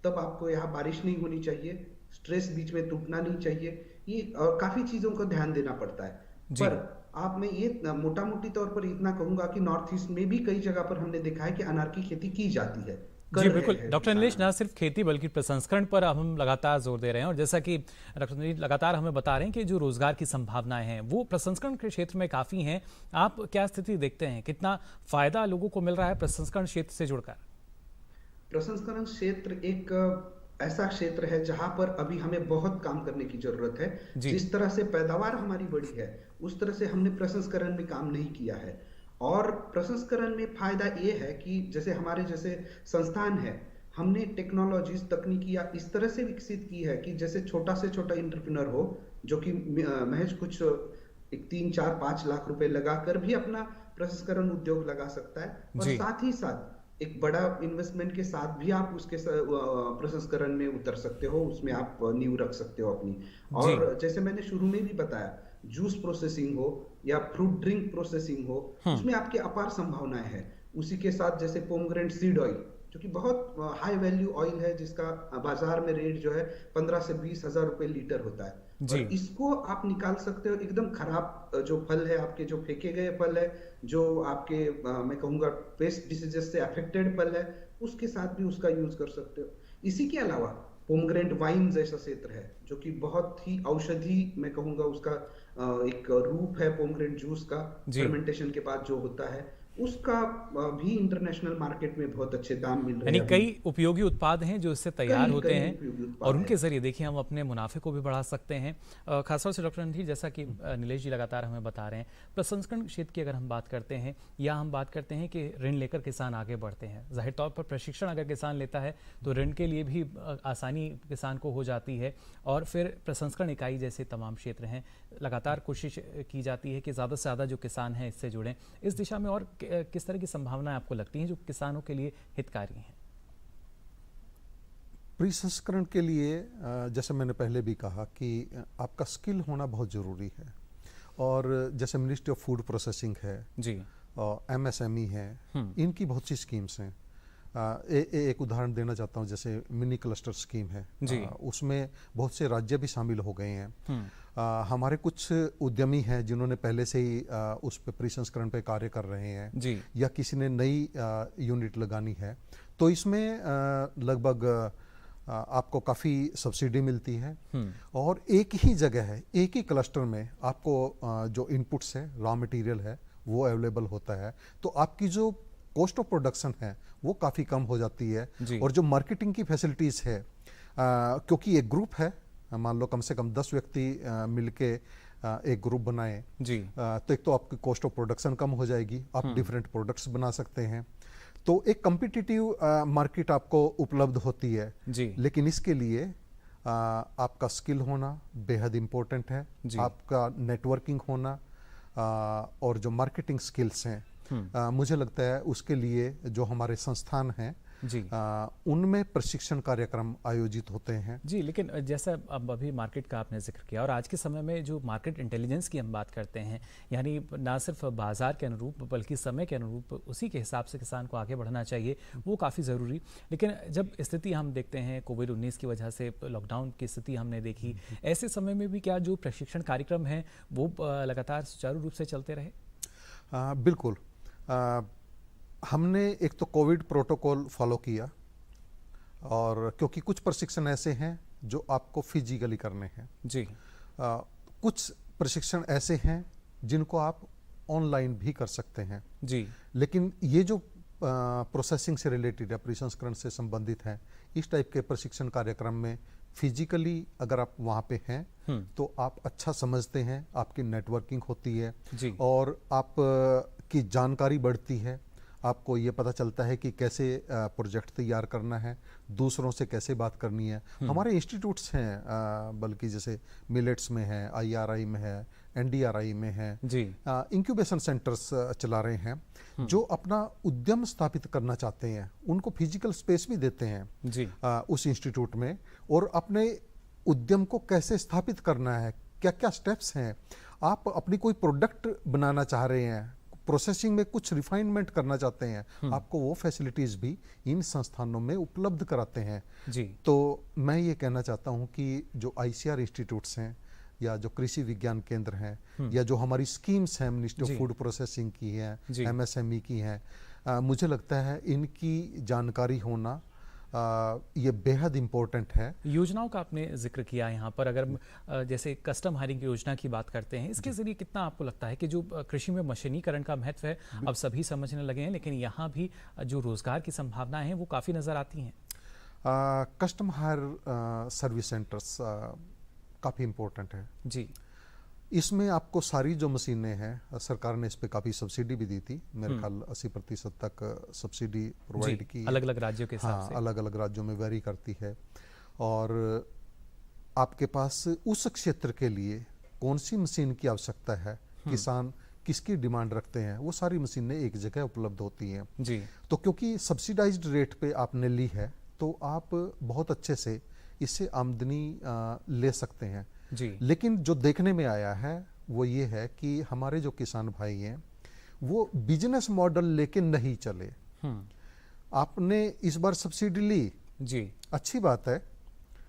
तब आपको यहाँ बारिश नहीं होनी चाहिए, स्ट्रेस बीच में टूटना नहीं चाहिए। ये काफी चीजों को ध्यान देना पड़ता है। पर आप मैं ये मोटा मोटी तौर पर इतना कहूंगा कि नॉर्थ ईस्ट में भी कई जगह पर हमने देखा है कि अनार की खेती की जाती है। जी बिल्कुल डॉक्टर नीलेश, न सिर्फ खेती बल्कि प्रसंस्करण पर हम लगातार जोर दे रहे हैं। और जैसा कि डॉक्टर नीलेश लगातार हमें बता रहे हैं कि जो रोजगार की संभावनाएं हैं वो प्रसंस्करण के क्षेत्र में काफी हैं। आप क्या स्थिति देखते हैं, कितना फायदा लोगों को मिल रहा है प्रसंस्करण क्षेत्र से जुड़कर? प्रसंस्करण क्षेत्र एक ऐसा क्षेत्र है जहां पर अभी हमें बहुत काम करने की जरूरत है। जिस तरह से पैदावार हमारी बढ़ी है उस तरह से हमने प्रसंस्करण में काम नहीं किया है। और प्रसंस्करण में फायदा ये है कि जैसे हमारे जैसे संस्थान है, हमने टेक्नोलॉजीज तकनीकियां इस तरह से विकसित की है कि जैसे छोटा से छोटा एंटरप्रेन्योर हो जो कि महज कुछ 3-4-5 लाख रुपए लगाकर भी अपना प्रसंस्करण उद्योग लगा सकता है, और साथ ही साथ एक बड़ा इन्वेस्टमेंट के साथ भी आप उसके प्रसंस्करण में उतर सकते हो, उसमें आप नींव रख सकते हो अपनी। और जैसे मैंने शुरू में भी बताया, जूस प्रोसेसिंग हो या फ्रूट ड्रिंक प्रोसेसिंग हो, उसमें आपके अपार संभावनाएं हैं। उसी के साथ जैसे पोमग्रेनेट सीड ऑयल जो कि बहुत हाई वैल्यू ऑयल है, जिसका बाजार में रेट जो है 15 से 20 हजार रुपए लीटर होता है। और इसको आप निकाल सकते हो। एकदम खराब जो फल है, आपके जो फेंके गए फल है, जो आपके मैं कहूँगा पेस्ट डिसीजेस से अफेक्टेड फल है, उसके साथ भी उसका यूज कर सकते हो। इसी के अलावा पोमग्रेनेट वाइन जैसा क्षेत्र है जो कि बहुत ही औषधि, मैं कहूँगा उसका एक रूप है पोमग्रेनेट जूस का, फर्मेंटेशन के बाद जो होता है, उसका भी इंटरनेशनल मार्केट में बहुत अच्छे दाम मिल रहे हैं। यानी कई उपयोगी उत्पाद हैं जो इससे तैयार होते हैं और उनके जरिए देखिए हम अपने मुनाफे को भी बढ़ा सकते हैं। खासतौर से डॉक्टर रणधीर, जैसा कि नीलेश जी लगातार हमें बता रहे हैं, प्रसंस्करण क्षेत्र की अगर हम बात करते हैं या हम बात करते हैं कि ऋण लेकर किसान आगे बढ़ते हैं, जाहिर तौर पर प्रशिक्षण अगर किसान लेता है तो ऋण के लिए भी आसानी किसान को हो जाती है। और फिर प्रसंस्करण इकाई जैसे तमाम क्षेत्र हैं, लगातार कोशिश की जाती है कि ज़्यादा से ज़्यादा जो किसान हैं इससे जुड़ें। इस दिशा में और किस तरह की संभावनाएं आपको लगती हैं जो किसानों के लिए हितकारी हैं? प्रसंस्करण के लिए जैसे मैंने पहले भी कहा कि आपका स्किल होना बहुत ज़रूरी है। और जैसे मिनिस्ट्री ऑफ फूड प्रोसेसिंग है जी, और MSME है, इनकी बहुत सी स्कीम्स हैं। एक उदाहरण देना चाहता हूँ, जैसे मिनी क्लस्टर स्कीम है जी, उसमें बहुत से राज्य भी शामिल हो गए हैं। हमारे कुछ उद्यमी हैं जिन्होंने पहले से ही उस पे प्रसंस्करण पे कार्य कर रहे हैं जी, या किसी ने नई यूनिट लगानी है, तो इसमें लगभग आपको काफ़ी सब्सिडी मिलती है। और एक ही जगह है, एक ही क्लस्टर में आपको जो इनपुट्स है, रॉ मटेरियल है, वो अवेलेबल होता है। तो आपकी जो कॉस्ट ऑफ प्रोडक्शन है वो काफ़ी कम हो जाती है। और जो मार्केटिंग की फैसिलिटीज़ है, क्योंकि एक ग्रुप है, मान लो कम से कम 10 व्यक्ति मिलके एक ग्रुप बनाएं जी, तो एक तो आपकी कॉस्ट ऑफ प्रोडक्शन कम हो जाएगी, आप डिफरेंट प्रोडक्ट्स बना सकते हैं, तो एक कम्पिटिटिव मार्केट आपको उपलब्ध होती है जी। लेकिन इसके लिए आपका स्किल होना बेहद इम्पोर्टेंट है, आपका नेटवर्किंग होना और जो मार्केटिंग स्किल्स हैं, मुझे लगता है उसके लिए जो हमारे संस्थान हैं जी, उनमें प्रशिक्षण कार्यक्रम आयोजित होते हैं जी। लेकिन जैसा अब अभी मार्केट का आपने जिक्र किया, और आज के समय में जो मार्केट इंटेलिजेंस की हम बात करते हैं, यानी ना सिर्फ बाजार के अनुरूप बल्कि समय के अनुरूप उसी के हिसाब से किसान को आगे बढ़ना चाहिए, वो काफ़ी ज़रूरी। लेकिन जब स्थिति हम देखते हैं कोविड-19 की वजह से लॉकडाउन की स्थिति हमने देखी, ऐसे समय में भी क्या जो प्रशिक्षण कार्यक्रम हैं वो लगातार सुचारू रूप से चलते रहे? बिल्कुल। हमने एक तो कोविड प्रोटोकॉल फॉलो किया, और क्योंकि कुछ प्रशिक्षण ऐसे हैं जो आपको फिजिकली करने हैं जी, कुछ प्रशिक्षण ऐसे हैं जिनको आप ऑनलाइन भी कर सकते हैं जी। लेकिन ये जो प्रोसेसिंग से रिलेटेड है, प्रसंस्करण से संबंधित है, इस टाइप के प्रशिक्षण कार्यक्रम में फिजिकली अगर आप वहाँ पे हैं तो आप अच्छा समझते हैं, आपकी नेटवर्किंग होती है जी, और आप की जानकारी बढ़ती है, आपको ये पता चलता है कि कैसे प्रोजेक्ट तैयार करना है, दूसरों से कैसे बात करनी है। हमारे इंस्टीट्यूट्स हैं, बल्कि जैसे मिलेट्स में है, IRI में है, NDRI में है जी, इंक्यूबेशन सेंटर्स चला रहे हैं जो अपना उद्यम स्थापित करना चाहते हैं, उनको फिजिकल स्पेस भी देते हैं जी, उस इंस्टीट्यूट में, और अपने उद्यम को कैसे स्थापित करना है, क्या क्या स्टेप्स हैं। आप अपनी कोई प्रोडक्ट बनाना चाह रहे हैं, प्रोसेसिंग में कुछ रिफाइनमेंट करना चाहते हैं, आपको वो फैसिलिटीज़ भी इन संस्थानों में उपलब्ध कराते हैं जी। तो मैं ये कहना चाहता हूँ कि जो ICR इंस्टीट्यूट्स हैं, या जो कृषि विज्ञान केंद्र हैं, या जो हमारी स्कीम्स हैं, मिनिस्ट्री ऑफ फूड प्रोसेसिंग की हैं, MSME की हैं, मुझे लगता है इनकी जानकारी होना ये बेहद इम्पोर्टेंट है। योजनाओं का आपने जिक्र किया यहाँ पर, अगर जैसे कस्टम हायरिंग योजना की बात करते हैं, इसके जरिए कितना आपको लगता है कि जो कृषि में मशीनीकरण का महत्व है अब सभी समझने लगे हैं, लेकिन यहाँ भी जो रोजगार की संभावनाएं हैं वो काफ़ी नज़र आती हैं? कस्टम हायर सर्विस सेंटर्स काफ़ी इम्पोर्टेंट है जी। इसमें आपको सारी जो मशीनें हैं, सरकार ने इस पे काफ़ी सब्सिडी भी दी थी, मेरे ख्याल 80% तक सब्सिडी प्रोवाइड की, अलग अलग राज्यों के हिसाब से। अलग अलग राज्यों में वेरी करती है। और आपके पास उस क्षेत्र के लिए कौन सी मशीन की आवश्यकता है, किसान किसकी डिमांड रखते हैं, वो सारी मशीनें एक जगह उपलब्ध होती हैं जी। तो क्योंकि सब्सिडाइज्ड रेट पे आपने ली है तो आप बहुत अच्छे से इससे आमदनी ले सकते हैं जी। लेकिन जो देखने में आया है वो ये है कि हमारे जो किसान भाई हैं वो बिजनेस मॉडल लेके नहीं चले। आपने इस बार सब्सिडी ली जी, अच्छी बात है,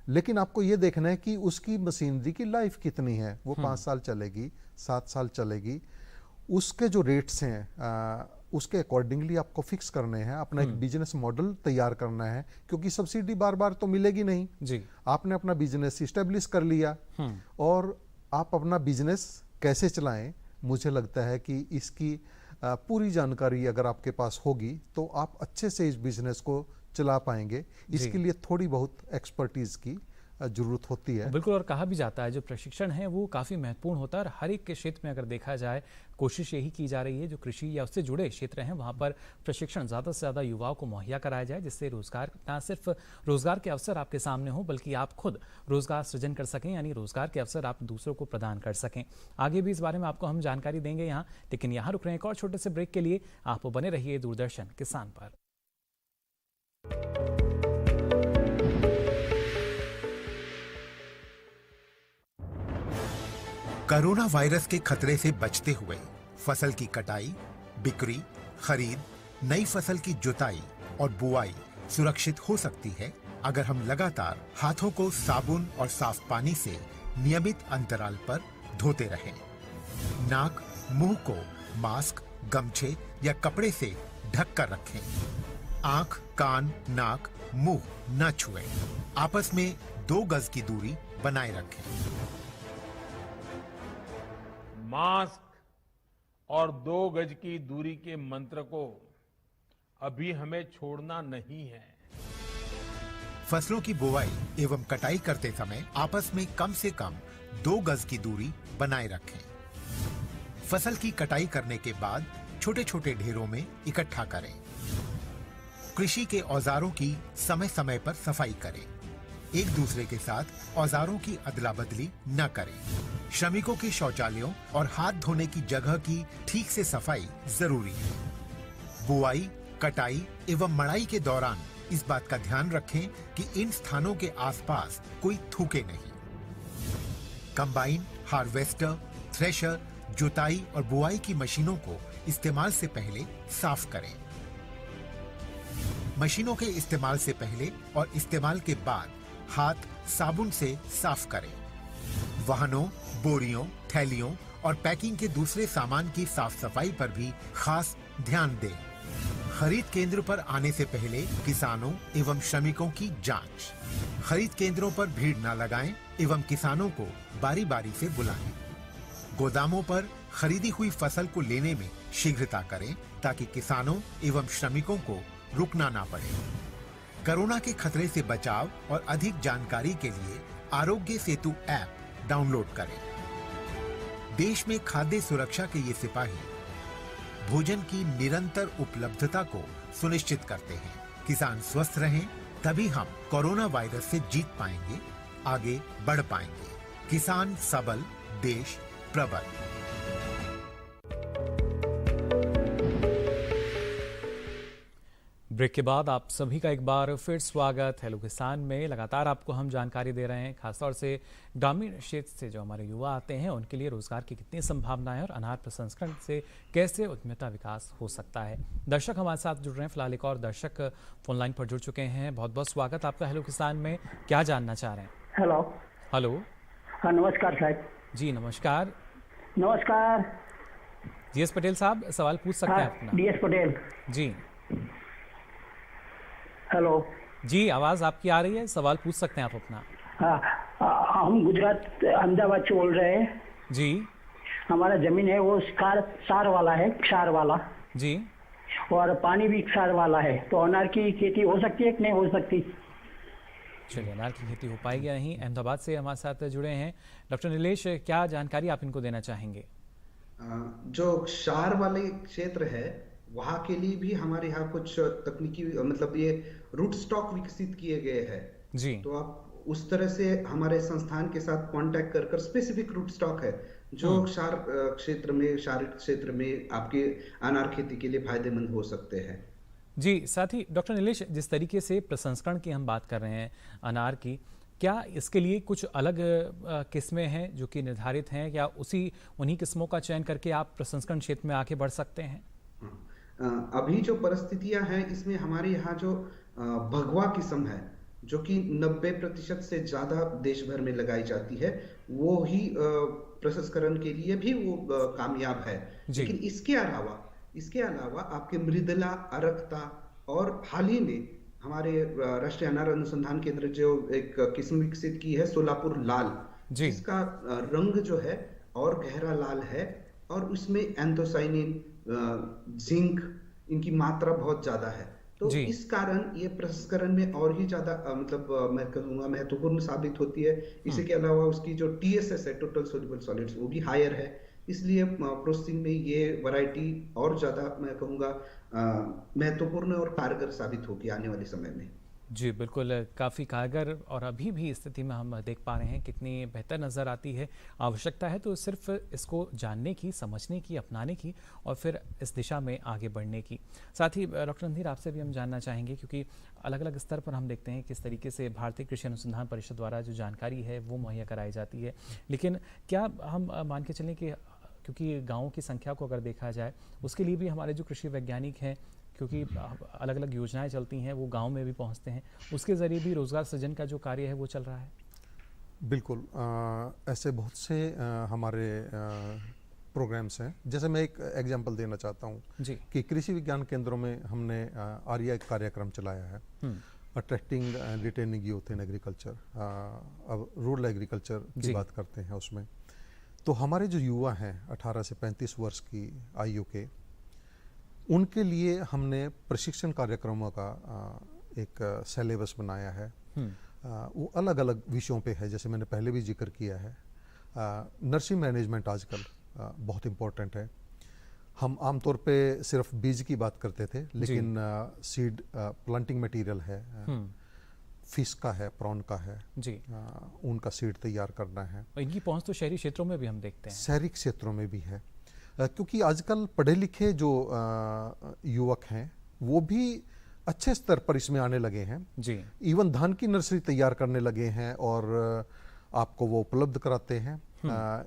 लेकिन आपको ये देखना है कि उसकी मशीनरी की लाइफ कितनी है, वो 5 साल चलेगी, 7 साल चलेगी, उसके जो रेट्स हैं उसके अकॉर्डिंगली आपको फिक्स करने हैं, अपना एक बिजनेस मॉडल तैयार करना है, क्योंकि सब्सिडी बार बार तो मिलेगी नहीं जी। आपने अपना बिजनेस इस्टेब्लिश कर लिया और आप अपना बिजनेस कैसे चलाएं, मुझे लगता है कि इसकी पूरी जानकारी अगर आपके पास होगी तो आप अच्छे से इस बिजनेस को चला पाएंगे। इसके लिए थोड़ी बहुत एक्सपर्टीज की जरूरत होती है। बिल्कुल, और कहा भी जाता है जो प्रशिक्षण है वो काफ़ी महत्वपूर्ण होता है और हर एक के क्षेत्र में अगर देखा जाए कोशिश यही की जा रही है जो कृषि या उससे जुड़े क्षेत्र हैं वहाँ पर प्रशिक्षण ज़्यादा से ज़्यादा युवाओं को मुहैया कराया जाए, जिससे रोजगार न सिर्फ रोजगार के अवसर आपके सामने हो बल्कि आप खुद रोजगार सृजन कर सकें, यानी रोजगार के अवसर आप दूसरों को प्रदान कर सकें। आगे भी इस बारे में आपको हम जानकारी देंगे यहाँ, लेकिन यहाँ रुक रहे हैं एक और छोटे से ब्रेक के लिए। आप बने रहिए दूरदर्शन किसान पर। कोरोना वायरस के खतरे से बचते हुए फसल की कटाई, बिक्री, खरीद, नई फसल की जुताई और बुआई सुरक्षित हो सकती है अगर हम लगातार हाथों को साबुन और साफ पानी से नियमित अंतराल पर धोते रहें। नाक, मुंह को मास्क, गमछे या कपड़े से ढक कर रखें। आंख, कान, नाक, मुंह न छुएं। आपस में 2 गज की दूरी बनाए रखें। मास्क और 2 गज की दूरी के मंत्र को अभी हमें छोड़ना नहीं है। फसलों की बुवाई एवं कटाई करते समय आपस में कम से कम 2 गज की दूरी बनाए रखें। फसल की कटाई करने के बाद छोटे छोटे ढेरों में इकट्ठा करें। कृषि के औजारों की समय समय पर सफाई करें। एक दूसरे के साथ औजारों की अदला बदली न करें। श्रमिकों के शौचालयों और हाथ धोने की जगह की ठीक से सफाई जरूरी है। बुआई, कटाई एवं मड़ाई के दौरान इस बात का ध्यान रखें कि इन स्थानों के आसपास कोई थूके नहीं। कंबाइन, हार्वेस्टर, थ्रेशर, जुताई और बुआई की मशीनों को इस्तेमाल से पहले साफ करें। मशीनों के इस्तेमाल से पहले और इस्तेमाल के बाद हाथ साबुन से साफ करें। वाहनों, बोरियों, थैलियों और पैकिंग के दूसरे सामान की साफ सफाई पर भी खास ध्यान दें। खरीद केंद्र पर आने से पहले किसानों एवं श्रमिकों की जांच। खरीद केंद्रों पर भीड़ न लगाएं एवं किसानों को बारी बारी से बुलाएं। गोदामों पर खरीदी हुई फसल को लेने में शीघ्रता करें ताकि किसानों एवं श्रमिकों को रुकना ना पड़े। कोरोना के खतरे से बचाव और अधिक जानकारी के लिए आरोग्य सेतु ऐप डाउनलोड करें। देश में खाद्य सुरक्षा के ये सिपाही भोजन की निरंतर उपलब्धता को सुनिश्चित करते हैं। किसान स्वस्थ रहें तभी हम कोरोना वायरस से जीत पाएंगे, आगे बढ़ पाएंगे। किसान सबल, देश प्रबल। ब्रेक के बाद आप सभी का एक बार फिर स्वागत। हेलो किसान में लगातार आपको हम जानकारी दे रहे हैं, खासतौर से ग्रामीण क्षेत्र से जो हमारे युवा आते हैं उनके लिए रोजगार की कितनी संभावनाएं और अनार प्रसंस्करण से कैसे उद्यमिता विकास हो सकता है। दर्शक हमारे साथ जुड़ रहे हैं, फिलहाल एक और दर्शक फोन लाइन पर जुड़ चुके हैं। बहुत बहुत स्वागत आपका हेलो किसान में। क्या जानना चाह रहे हैं? Hello hello. हाँ नमस्कार साहब। जी नमस्कार। नमस्कार। DS पटेल साहब सवाल पूछ सकते हैं अपना? DS पटेल जी। हेलो जी, आवाज आपकी आ रही है, सवाल पूछ सकते हैं आप अपना। हाँ, हम गुजरात अहमदाबाद से बोल रहे हैं जी। हमारा जमीन है वो क्षार वाला है, क्षार वाला जी, और पानी भी क्षार वाला है, तो अनार की खेती हो सकती है कि नहीं हो सकती? चलिए, अनार की खेती हो पाएगी या नहीं, अहमदाबाद से हमारे साथ जुड़े हैं डॉक्टर नीलेश, क्या जानकारी आप इनको देना चाहेंगे? जो क्षार वाले क्षेत्र है वहाँ के लिए भी हमारे यहाँ कुछ तकनीकी मतलब ये रूट स्टॉक विकसित किए गए हैं जी। तो आप उस तरह से हमारे संस्थान के साथ कांटेक्ट कर स्पेसिफिक रूट स्टॉक है जो क्षार क्षेत्र में आपके अनार खेती के लिए फायदेमंद हो सकते हैं। जी, साथ ही डॉक्टर नीलेश, जिस तरीके से प्रसंस्करण की हम बात कर रहे हैं अनार की, क्या इसके लिए कुछ अलग किस्में हैं जो कि निर्धारित हैं, या उन्हीं किस्मों का चयन करके आप प्रसंस्करण क्षेत्र में आगे बढ़ सकते हैं? अभी जो परिस्थितियां हैं इसमें हमारे यहाँ जो भगवा किस्म है जो कि 90% से ज्यादा देश भर में लगाई जाती है, वो ही प्रसंस्करण के लिए भी वो कामयाब है। लेकिन इसके अलावा आपके मृदुला, अरकता और हाल ही में हमारे राष्ट्रीय अनार अनुसंधान केंद्र जो एक किस्म विकसित की है सोलापुर लाल, जिसका रंग जो है और गहरा लाल है और उसमें एंथोसाइनिन, जिंक, इनकी मात्रा बहुत ज्यादा है। तो इस कारण ये प्रसंस्करण में और ही ज्यादा मतलब मैं कहूँगा महत्वपूर्ण साबित होती है। इसी के अलावा उसकी जो TSS है, टोटल सोल्यूबल सॉलिड्स, वो भी हायर है, इसलिए प्रोसेसिंग में ये वैरायटी और ज्यादा मैं कहूँगा महत्वपूर्ण और कारगर साबित होगी आने वाले समय में। जी बिल्कुल, काफ़ी कारगर, और अभी भी स्थिति में हम देख पा रहे हैं कितनी बेहतर नज़र आती है। आवश्यकता है तो सिर्फ इसको जानने की, समझने की, अपनाने की और फिर इस दिशा में आगे बढ़ने की। साथ ही डॉक्टर रणधीर, आपसे भी हम जानना चाहेंगे, क्योंकि अलग अलग स्तर पर हम देखते हैं किस तरीके से भारतीय कृषि अनुसंधान परिषद द्वारा जो जानकारी है वो मुहैया कराई जाती है, लेकिन क्या हम मान के चलें कि क्योंकि गाँवों की संख्या को अगर देखा जाए उसके लिए भी हमारे जो कृषि वैज्ञानिक हैं, क्योंकि अलग अलग योजनाएं चलती हैं, वो गांव में भी पहुंचते हैं, उसके ज़रिए भी रोज़गार सृजन का जो कार्य है वो चल रहा है? बिल्कुल, ऐसे बहुत से हमारे प्रोग्राम्स हैं। जैसे मैं एक एग्जांपल देना चाहता हूँ कि कृषि विज्ञान केंद्रों में हमने आर्या कार्यक्रम चलाया है, attracting and retaining youth in agriculture. अब रूरल एग्रीकल्चर की बात करते हैं उसमें, तो हमारे जो युवा हैं 18 से 35 वर्ष की आयु के, उनके लिए हमने प्रशिक्षण कार्यक्रमों का एक सिलेबस बनाया है। वो अलग अलग विषयों पे है, जैसे मैंने पहले भी जिक्र किया है। नर्सरी मैनेजमेंट आजकल बहुत इम्पोर्टेंट है। हम आमतौर पे सिर्फ बीज की बात करते थे, लेकिन सीड प्लांटिंग मटेरियल है, फिश का है, प्रॉन का है जी, उनका सीड तैयार करना है। और इनकी पहुंच तो शहरी क्षेत्रों में भी हम देखते हैं। शहरी क्षेत्रों में भी है, क्योंकि आजकल पढ़े लिखे जो युवक हैं वो भी अच्छे स्तर पर इसमें आने लगे हैं जी। इवन धान की नर्सरी तैयार करने लगे हैं और आपको वो उपलब्ध कराते हैं।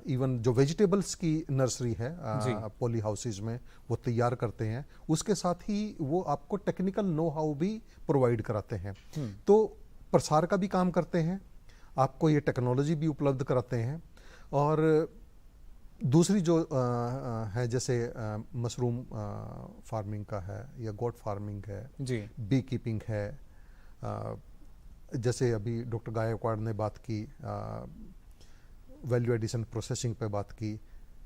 इवन जो वेजिटेबल्स की नर्सरी है पॉली हाउसेज में, वो तैयार करते हैं। उसके साथ ही वो आपको टेक्निकल नो हाउ भी प्रोवाइड कराते हैं। तो प्रसार का भी काम करते हैं, आपको ये टेक्नोलॉजी भी उपलब्ध कराते हैं। और दूसरी जो है, जैसे मशरूम फार्मिंग का है या गोट फार्मिंग है जी, बी कीपिंग है। जैसे अभी डॉक्टर गायकवाड़ ने बात की, वैल्यू एडिशन प्रोसेसिंग पे बात की।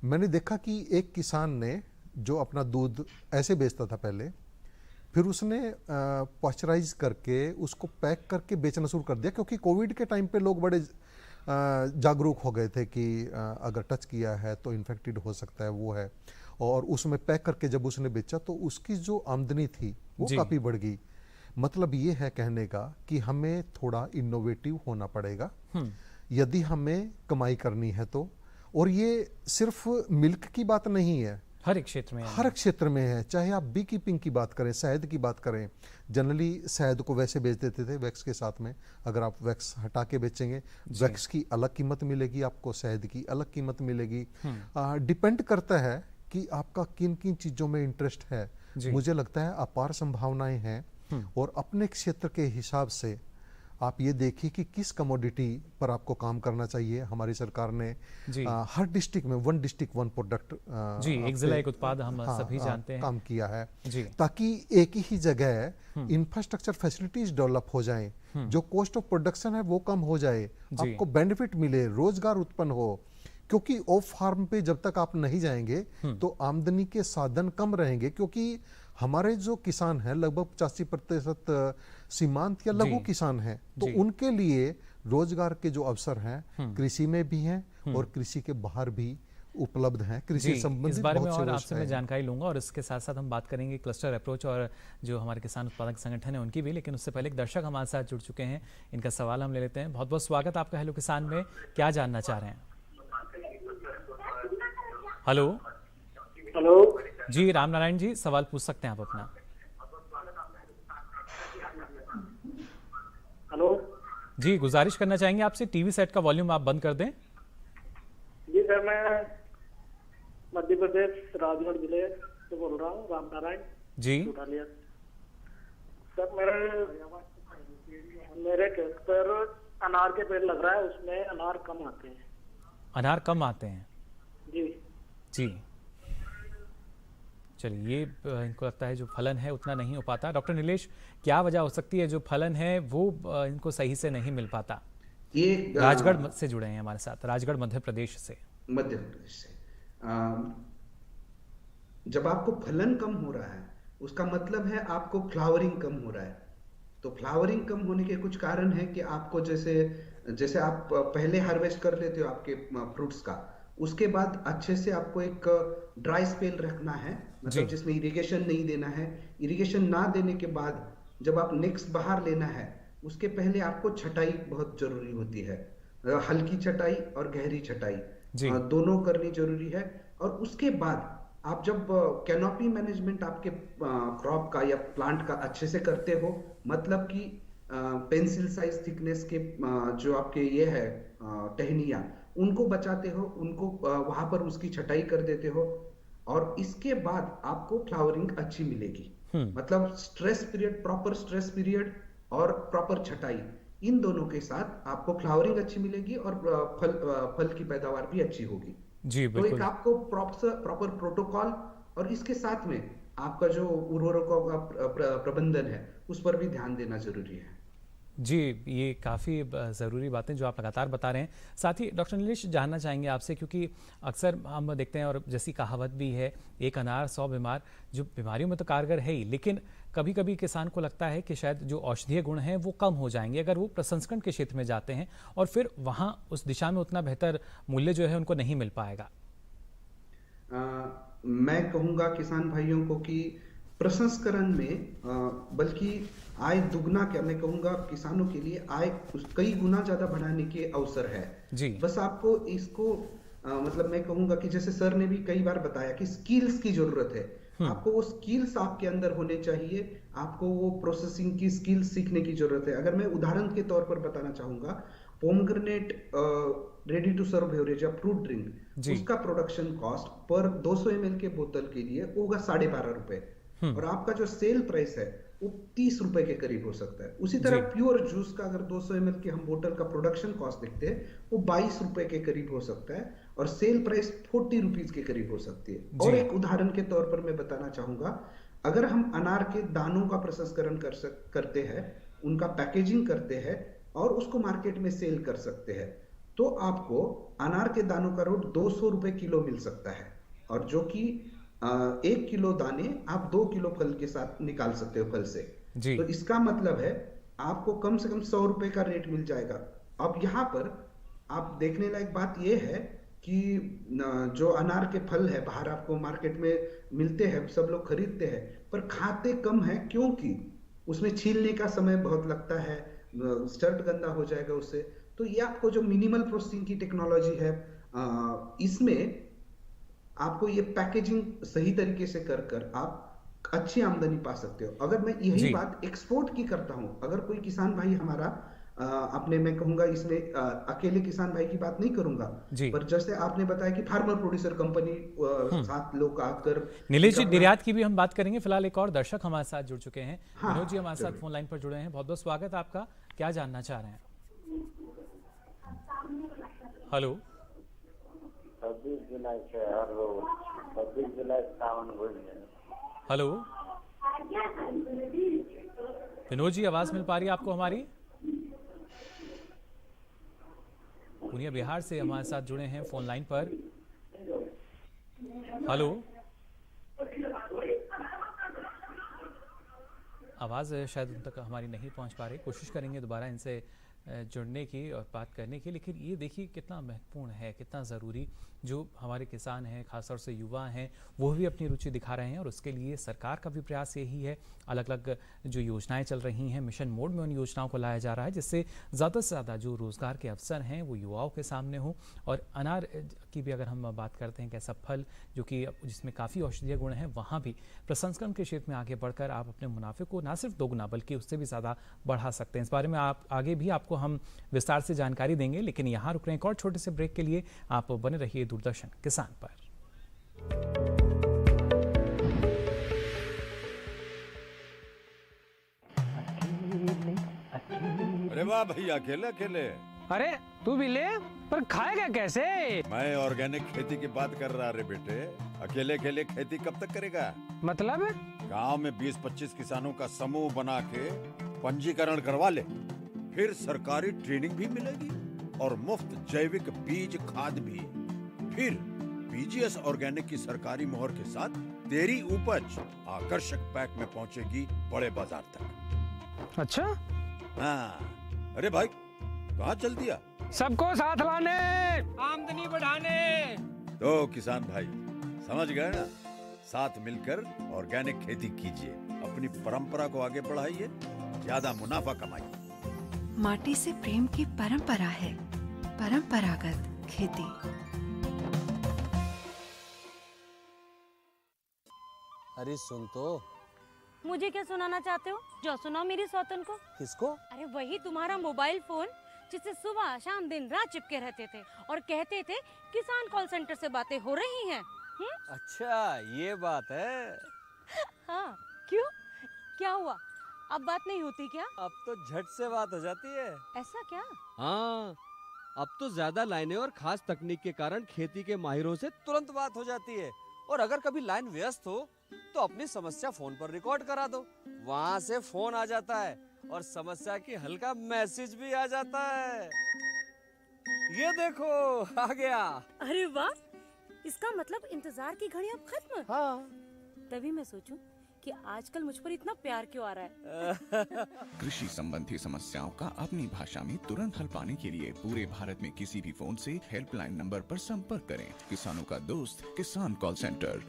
मैंने देखा कि एक किसान ने जो अपना दूध ऐसे बेचता था पहले, फिर उसने पॉस्चराइज करके उसको पैक करके बेचना शुरू कर दिया, क्योंकि कोविड के टाइम पे लोग बड़े जागरूक हो गए थे कि अगर टच किया है तो इन्फेक्टेड हो सकता है, वो है। और उसमें पैक करके जब उसने बेचा तो उसकी जो आमदनी थी वो काफ़ी बढ़ गई। मतलब ये है कहने का कि हमें थोड़ा इनोवेटिव होना पड़ेगा यदि हमें कमाई करनी है तो। और ये सिर्फ मिल्क की बात नहीं है, हर एक क्षेत्र में, हर क्षेत्र में है। चाहे आप बी कीपिंग की बात करें, शहद की बात करें, जनरली शहद को वैसे बेच देते थे वैक्स के साथ में। अगर आप वैक्स हटा के बेचेंगे, वैक्स की अलग कीमत मिलेगी आपको, शहद की अलग कीमत मिलेगी। डिपेंड करता है कि आपका किन किन चीज़ों में इंटरेस्ट है। मुझे लगता है अपार संभावनाएं हैं, और अपने क्षेत्र के हिसाब से आप ये देखिए कि किस कमोडिटी पर आपको काम करना चाहिए। हमारी सरकार ने हर डिस्ट्रिक्ट में 1 डिस्ट्रिक्ट 1 प्रोडक्ट जी, एक जिला एक उत्पाद हम सभी जानते हैं, काम किया है जी, ताकि एक ही जगह इंफ्रास्ट्रक्चर फैसिलिटीज डेवलप हो जाएं, जो कॉस्ट ऑफ प्रोडक्शन है वो कम हो जाए, आपको बेनिफिट मिले, रोजगार उत्पन्न हो। क्योंकि ऑफ फार्म पे जब तक आप नहीं जाएंगे तो आमदनी के साधन कम रहेंगे, क्योंकि हमारे जो किसान हैं लगभग 85% सीमांत या लघु किसान हैं, तो उनके लिए रोजगार के जो अवसर हैं कृषि में भी हैं और कृषि के बाहर भी उपलब्ध हैं। कृषि संबंधित इस बारे में और आपसे मैं जानकारी लूंगा और इसके साथ साथ हम बात करेंगे क्लस्टर अप्रोच और जो हमारे किसान उत्पादक संगठन है उनकी भी। लेकिन उससे पहले एक दर्शक हमारे साथ जुड़ चुके हैं, इनका सवाल हम ले लेते हैं। बहुत बहुत स्वागत आपका हेलो किसान में, क्या जानना चाह रहे हैं? हेलो हेलो जी, राम नारायण जी, सवाल पूछ सकते हैं आप अपना। हेलो जी, गुजारिश करना चाहेंगे आपसे टीवी सेट का वॉल्यूम आप बंद कर दें। जी सर, मैं मध्य प्रदेश राजगढ़ जिले से बोल रहा हूँ, राम नारायण जी। सर मेरे खेत पर अनार के पेड़ लग रहा है, उसमें अनार कम आते हैं। अनार कम आते हैं जी जी। चलिए, ये इनको लगता है जो फलन है उतना नहीं हो पाता। डॉक्टर नीलेश, क्या वजह हो सकती है जो फलन है वो इनको सही से नहीं मिल पाता? ये राजगढ़ से जुड़े हैं हमारे साथ, राजगढ़ मध्य प्रदेश से। मध्य प्रदेश से जब आपको फलन कम हो रहा है उसका मतलब है आपको फ्लावरिंग कम हो रहा है। तो फ्लावरिंग कम होने के कुछ कारण है कि आपको जैसे आप पहले हार्वेस्ट कर लेते हो आपके फ्रूट्स का, उसके बाद अच्छे से आपको एक ड्राई स्पेल रखना है, मतलब जिसमें इरिगेशन नहीं देना है। इरिगेशन ना देने के बाद जब आप नेक्स्ट बहार लेना है उसके पहले आपको छटाई बहुत जरूरी होती है। हल्की छटाई और गहरी छटाई दोनों करनी जरूरी है। और उसके बाद आप जब कैनोपी मैनेजमेंट आपके क्रॉप का या प्लांट का अच्छे से करते हो, मतलब कि पेंसिल साइज थिकनेस के जो आपके ये है टहनियाँ, उनको बचाते हो, उनको वहां पर उसकी छटाई कर देते हो, और इसके बाद आपको फ्लावरिंग अच्छी मिलेगी। मतलब stress period, proper stress period और प्रॉपर छटाई, इन दोनों के साथ आपको फ्लावरिंग अच्छी मिलेगी और फल की पैदावार भी अच्छी होगी जी। तो एक आपको प्रॉपर प्रोटोकॉल और इसके साथ में आपका जो उर्वरकों का प्रबंधन है उस पर भी ध्यान देना जरूरी है जी। ये काफ़ी ज़रूरी बातें जो आप लगातार बता रहे हैं। साथ ही डॉक्टर नीलेश, जानना चाहेंगे आपसे, क्योंकि अक्सर हम देखते हैं और जैसी कहावत भी है, एक अनार 100 बीमार, जो बीमारियों में तो कारगर है ही, लेकिन कभी कभी किसान को लगता है कि शायद जो औषधीय गुण हैं वो कम हो जाएंगे अगर वो प्रसंस्करण के क्षेत्र में जाते हैं, और फिर वहाँ उस दिशा में उतना बेहतर मूल्य जो है उनको नहीं मिल पाएगा। मैं कहूँगा किसान भाइयों को कि प्रसंस्करण में बल्कि आय दुगना, क्या मैं कहूँगा किसानों के लिए आय कई गुना ज्यादा बढ़ाने के अवसर है जी। बस आपको इसको मतलब मैं कहूँगा कि जैसे सर ने भी कई बार बताया कि स्किल्स की जरूरत है। आपको वो स्किल्स आपके अंदर होने चाहिए, आपको वो प्रोसेसिंग की स्किल्स सीखने की जरूरत है। अगर मैं उदाहरण के तौर पर बताना चाहूंगा, pomegranate ready to serve beverage या फ्रूट ड्रिंक, उसका प्रोडक्शन कॉस्ट पर 200 ml के बोतल के लिए होगा 12.5 रुपए, और आपका जो सेल प्राइस है वो 30 रुपए के करीब हो सकता है। उसी तरह प्योर जूस का अगर 200 ml की हम बोतल का प्रोडक्शन कॉस्ट देखते हैं वो 22 रुपए के करीब हो सकता है, और सेल प्राइस 40 रुपीज के करीब हो सकती है। और एक उदाहरण के तौर पर मैं बताना चाहूंगा, अगर हम अनार के दानों का प्रसंस्करण करते हैं, उनका पैकेजिंग करते हैं और उसको मार्केट में सेल कर सकते हैं, तो आपको अनार के दानों का रेट 200 रुपए किलो मिल सकता है, और जो कि 1 किलो दाने आप 2 किलो फल के साथ निकाल सकते हो फल से। तो इसका मतलब है आपको कम से कम 100 रुपए का रेट मिल जाएगा। अब यहाँ पर आप देखने लायक बात यह है कि जो अनार के फल है बाहर आपको मार्केट में मिलते हैं, सब लोग खरीदते हैं, पर खाते कम है, क्योंकि उसमें छीलने का समय बहुत लगता है, स्टर्ट गंदा हो जाएगा उससे। तो ये आपको जो मिनिमल प्रोसेसिंग की टेक्नोलॉजी है, इसमें आपको ये पैकेजिंग सही तरीके से कर आप अच्छी आमदनी पा सकते हो। अगर मैं यही बात एक्सपोर्ट की करता हूं, अगर कोई किसान भाई हमारा आपने, मैं कहूंगा इसमें अकेले किसान भाई की बात नहीं करूंगा, पर जैसे आपने बताया कि फार्मर प्रोड्यूसर कंपनी 7 लोग आकर, नीलेश जी निर्यात की भी हम बात करेंगे। फिलहाल एक और दर्शक हमारे साथ जुड़ चुके हैं, मनोज जी हमारे साथ फोन लाइन पर जुड़े हैं। बहुत बहुत स्वागत आपका, क्या जानना चाह रहे हैं? हेलो। 26 जुलाई से हर रोज 26 जुलाई सावन हो गया। हेलो विनोद जी, आवाज मिल पा रही है आपको हमारी? पूर्णिया बिहार से हमारे साथ जुड़े हैं फोन लाइन पर। हेलो आवाज़ शायद उन तक हमारी नहीं पहुंच पा रही, कोशिश करेंगे दोबारा इनसे जुड़ने की और बात करने की। लेकिन ये देखिए कितना महत्वपूर्ण है, कितना ज़रूरी जो हमारे किसान हैं, खासतौर से युवा हैं, वो भी अपनी रुचि दिखा रहे हैं और उसके लिए सरकार का भी प्रयास यही है। अलग अलग जो योजनाएं चल रही हैं, मिशन मोड में उन योजनाओं को लाया जा रहा है जिससे ज़्यादा से ज़्यादा जो रोज़गार के अवसर हैं वो युवाओं के सामने हों। और अनार की भी अगर हम बात करते हैं, कैसा फल जो कि जिसमें काफ़ी औषधीय गुण हैं, वहाँ भी प्रसंस्करण के क्षेत्र में आगे बढ़कर आप अपने मुनाफे को ना सिर्फ दोगुना बल्कि उससे भी ज़्यादा बढ़ा सकते हैं। इस बारे में आप आगे भी आपको हम विस्तार से जानकारी देंगे, लेकिन यहाँ रुक रहे हैं एक और छोटे से ब्रेक के लिए। आप बने रहिए दूरदर्शन किसान पर। अरे वाह भैया, अकेले अकेले। अरे तू भी ले, पर खाएगा कैसे? मैं ऑर्गेनिक खेती की बात कर रहा रे बेटे। अकेले अकेले खेती कब तक करेगा? मतलब गांव में 20-25 किसानों का समूह बना के पंजीकरण करवा ले, फिर सरकारी ट्रेनिंग भी मिलेगी और मुफ्त जैविक बीज खाद भी। फिर पीजीएस ऑर्गेनिक की सरकारी मोहर के साथ तेरी उपज आकर्षक पैक में पहुंचेगी बड़े बाजार तक। अच्छा? हाँ। अरे भाई कहाँ चल दिया? सबको साथ लाने, आमदनी बढ़ाने। तो किसान भाई समझ गए ना? साथ मिलकर ऑर्गेनिक खेती कीजिए, अपनी परंपरा को आगे बढ़ाइए, ज्यादा मुनाफा कमाइए। माटी से प्रेम की परंपरा है परंपरागत खेती। अरे सुन तो। मुझे क्या सुनाना चाहते हो? जो सुनाओ मेरी सौतन को। किसको? अरे वही तुम्हारा मोबाइल फोन जिससे सुबह शाम दिन रात चिपके रहते थे और कहते थे किसान कॉल सेंटर से बातें हो रही हैं। अच्छा ये बात है। हाँ क्यों, क्या हुआ? अब बात नहीं होती क्या? अब तो झट से बात हो जाती है। ऐसा क्या? हाँ, अब तो ज्यादा लाइनें और खास तकनीक के कारण खेती के माहिरों से तुरंत बात हो जाती है। और अगर कभी लाइन व्यस्त हो तो अपनी समस्या फोन पर रिकॉर्ड करा दो, वहाँ से फोन आ जाता है और समस्या की हल का मैसेज भी आ जाता है। ये देखो आ गया। अरे वाह, इसका मतलब इंतजार की घड़ी अब खत्म। हाँ। तभी मैं सोचूं कि आजकल मुझ पर इतना प्यार क्यों आ रहा है। कृषि संबंधी समस्याओं का अपनी भाषा में तुरंत हल पाने के लिए पूरे भारत में किसी भी फोन से हेल्पलाइन नंबर पर संपर्क करें। किसानों का दोस्त किसान कॉल सेंटर।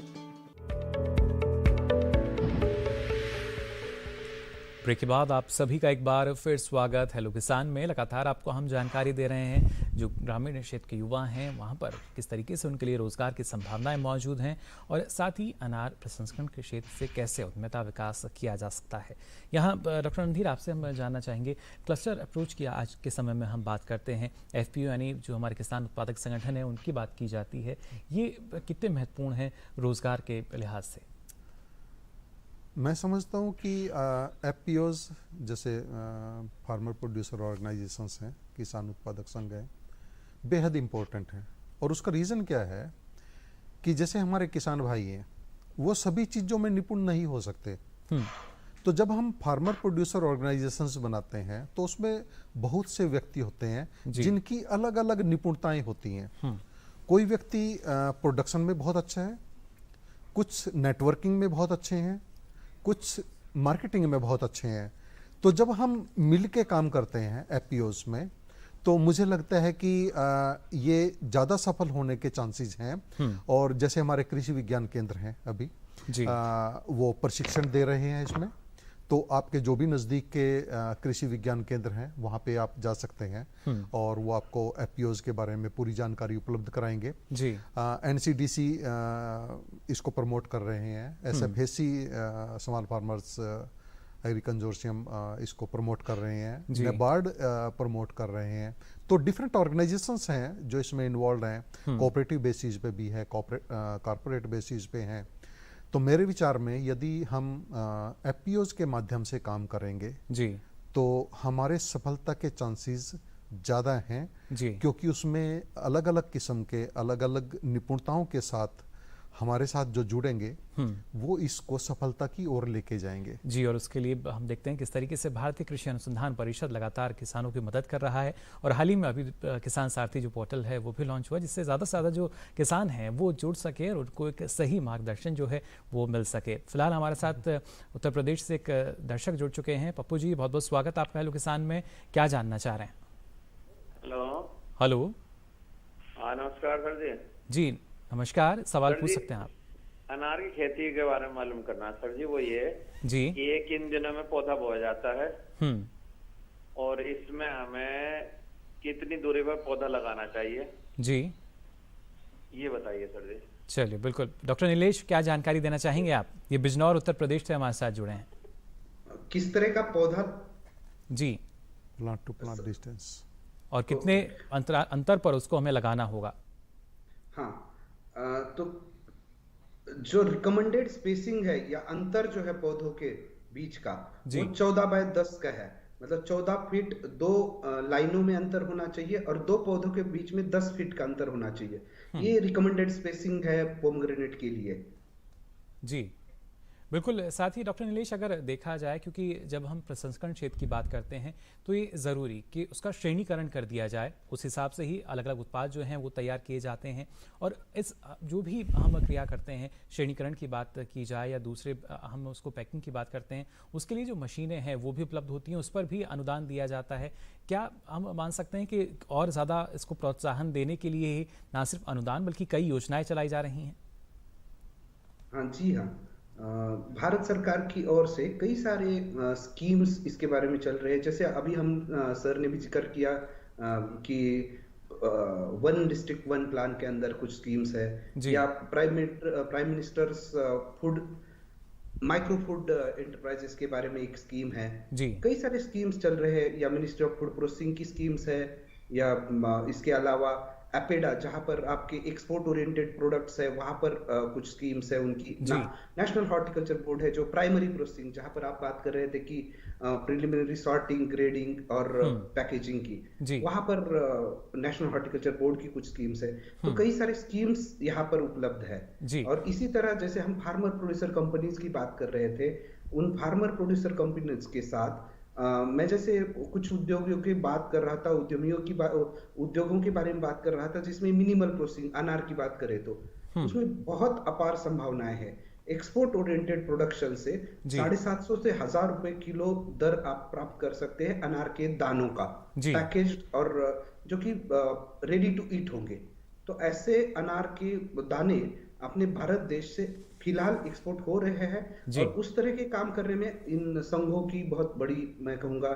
ब्रेक के बाद आप सभी का एक बार फिर स्वागत हेलो किसान में। लगातार आपको हम जानकारी दे रहे हैं जो ग्रामीण क्षेत्र के युवा हैं वहाँ पर किस तरीके से उनके लिए रोजगार की संभावनाएं मौजूद हैं और साथ ही अनार प्रसंस्करण के क्षेत्र से कैसे उद्यमिता विकास किया जा सकता है। यहाँ डॉक्टर रणधीर आपसे हम जानना चाहेंगे, क्लस्टर अप्रोच की आज के समय में हम बात करते हैं, एफपीओ यानी जो हमारे किसान उत्पादक संगठन है उनकी बात की जाती है, ये कितने महत्वपूर्ण हैं रोजगार के लिहाज से? मैं समझता हूँ कि एफपीओज जैसे फार्मर प्रोड्यूसर ऑर्गेनाइजेशंस हैं, किसान उत्पादक संघ हैं, बेहद इम्पोर्टेंट हैं। और उसका रीज़न क्या है कि जैसे हमारे किसान भाई हैं वो सभी चीज़ों में निपुण नहीं हो सकते। तो जब हम फार्मर प्रोड्यूसर ऑर्गेनाइजेशंस बनाते हैं तो उसमें बहुत से व्यक्ति होते हैं जिनकी अलग अलग निपुणताएं होती हैं। कोई व्यक्ति प्रोडक्शन में बहुत अच्छा है, कुछ नेटवर्किंग में बहुत अच्छे हैं, कुछ मार्केटिंग में बहुत अच्छे हैं। तो जब हम मिल के काम करते हैं एफपीओज में तो मुझे लगता है कि ये ज़्यादा सफल होने के चांसेस हैं। और जैसे हमारे कृषि विज्ञान केंद्र हैं अभी वो प्रशिक्षण दे रहे हैं इसमें, तो आपके जो भी नज़दीक के कृषि विज्ञान केंद्र हैं वहाँ पे आप जा सकते हैं और वो आपको एफपीओज के बारे में पूरी जानकारी उपलब्ध कराएंगे। जी एनसीडीसी इसको प्रमोट कर रहे हैं, एसएफएसी स्मॉल फार्मर्स एग्री कंजोर्शियम इसको प्रमोट कर रहे हैं, नेबार्ड प्रमोट कर रहे हैं। तो डिफरेंट ऑर्गेनाइजेशंस हैं जो इसमें इन्वॉल्व हैं, कोऑपरेटिव बेसिस पे भी है, कॉर्पोरेट बेसिस पे हैं। तो मेरे विचार में यदि हम एफपीओज के माध्यम से काम करेंगे तो हमारे सफलता के चांसेस ज़्यादा हैं, क्योंकि उसमें अलग अलग किस्म के अलग अलग निपुणताओं के साथ हमारे साथ जो जुड़ेंगे वो इसको सफलता की ओर लेके जाएंगे। जी, और उसके लिए हम देखते हैं किस तरीके से भारतीय कृषि अनुसंधान परिषद लगातार किसानों की मदद कर रहा है और हाल ही में अभी किसान सारथी जो पोर्टल है वो भी लॉन्च हुआ, जिससे ज़्यादा से ज़्यादा जो किसान हैं वो जुड़ सके और उनको एक सही मार्गदर्शन जो है वो मिल सके। फिलहाल हमारे साथ उत्तर प्रदेश से एक दर्शक जुड़ चुके हैं। पप्पू जी, बहुत बहुत स्वागत आपका हेलो किसान में। क्या जानना चाह रहे हैं? हेलो। नमस्कार सर जी। जी नमस्कार, सवाल पूछ सकते हैं आप। अनार की खेती के बारे में मालूम करना सर जी। वो ये जी कि ये किन दिनों में पौधा बोया जाता है और इसमें हमें कितनी दूरी पर पौधा लगाना चाहिए, जी ये बताइए सर जी। चलिए बिल्कुल। डॉक्टर नीलेश, क्या जानकारी देना चाहेंगे आप? ये बिजनौर उत्तर प्रदेश से हमारे साथ जुड़े हैं। किस तरह का पौधा? जी, प्लांट टू प्लांट डिस्टेंस और कितने अंतर पर उसको हमें लगाना होगा। हाँ, तो जो रिकमेंडेड स्पेसिंग है या अंतर जो है पौधों के बीच का वो 14 बाय 10 का है। मतलब 14 फीट 2 लाइनों में अंतर होना चाहिए और 2 पौधों के बीच में 10 फीट का अंतर होना चाहिए। ये रिकमेंडेड स्पेसिंग है पोमग्रेनेट के लिए। जी बिल्कुल। साथ ही डॉक्टर नीलेश, अगर देखा जाए, क्योंकि जब हम प्रसंस्करण क्षेत्र की बात करते हैं तो ये ज़रूरी कि उसका श्रेणीकरण कर दिया जाए, उस हिसाब से ही अलग अलग उत्पाद जो हैं वो तैयार किए जाते हैं। और इस जो भी हम क्रिया करते हैं, श्रेणीकरण की बात की जाए या दूसरे हम उसको पैकिंग की बात करते हैं, उसके लिए जो मशीनें हैं वो भी उपलब्ध होती हैं, उस पर भी अनुदान दिया जाता है। क्या हम मान सकते हैं कि और ज़्यादा इसको प्रोत्साहन देने के लिए ही ना सिर्फ अनुदान बल्कि कई योजनाएं चलाई जा रही हैं? हाँ जी, हाँ, भारत सरकार की ओर से कई सारे स्कीम्स इसके बारे में चल रहे हैं। जैसे अभी हम सर ने भी जिक्र किया कि 1 डिस्ट्रिक्ट 1 प्लान के अंदर कुछ स्कीम्स है, या prime ministers food micro food enterprises के बारे में एक स्कीम है। कई सारे स्कीम्स चल रहे हैं, या मिनिस्ट्री ऑफ फूड प्रोसेसिंग की स्कीम्स है, या इसके अलावा एपेडा जहां पर आपके एक्सपोर्ट ओरिएंटेड प्रोडक्ट्स है वहां पर कुछ स्कीम्स है उनकी। नेशनल हॉर्टिकल्चर बोर्ड है जो प्राइमरी प्रोसेसिंग, जहां पर आप बात कर रहे थे कि प्रिलिमिनरी सॉर्टिंग, ग्रेडिंग और पैकेजिंग की, वहां पर नेशनल हॉर्टिकल्चर बोर्ड की कुछ स्कीम्स है। तो कई सारे स्कीम्स यहाँ पर उपलब्ध है। और इसी तरह जैसे हम फार्मर प्रोड्यूसर कंपनीज की बात कर रहे थे, उन फार्मर प्रोड्यूसर कंपनीज के साथ मैं जैसे कुछ उद्योगों की बात कर रहा था, उद्योगों के बारे में बात कर रहा था जिसमें मिनिमल प्रोसेसिंग, अनार की बात करें तो उसमें बहुत अपार संभावनाएं हैं। एक्सपोर्ट ओरिएंटेड प्रोडक्शन से 750 से 1000 रुपए किलो दर आप प्राप्त कर सकते हैं अनार के दानों का, पैकेज्ड और जो कि रेडी टू ईट होंगे। तो ऐसे अनार के दाने अपने भारत देश से फिलहाल एक्सपोर्ट हो रहे हैं और उस तरह के काम करने में इन संघों की बहुत बड़ी, मैं कहूँगा,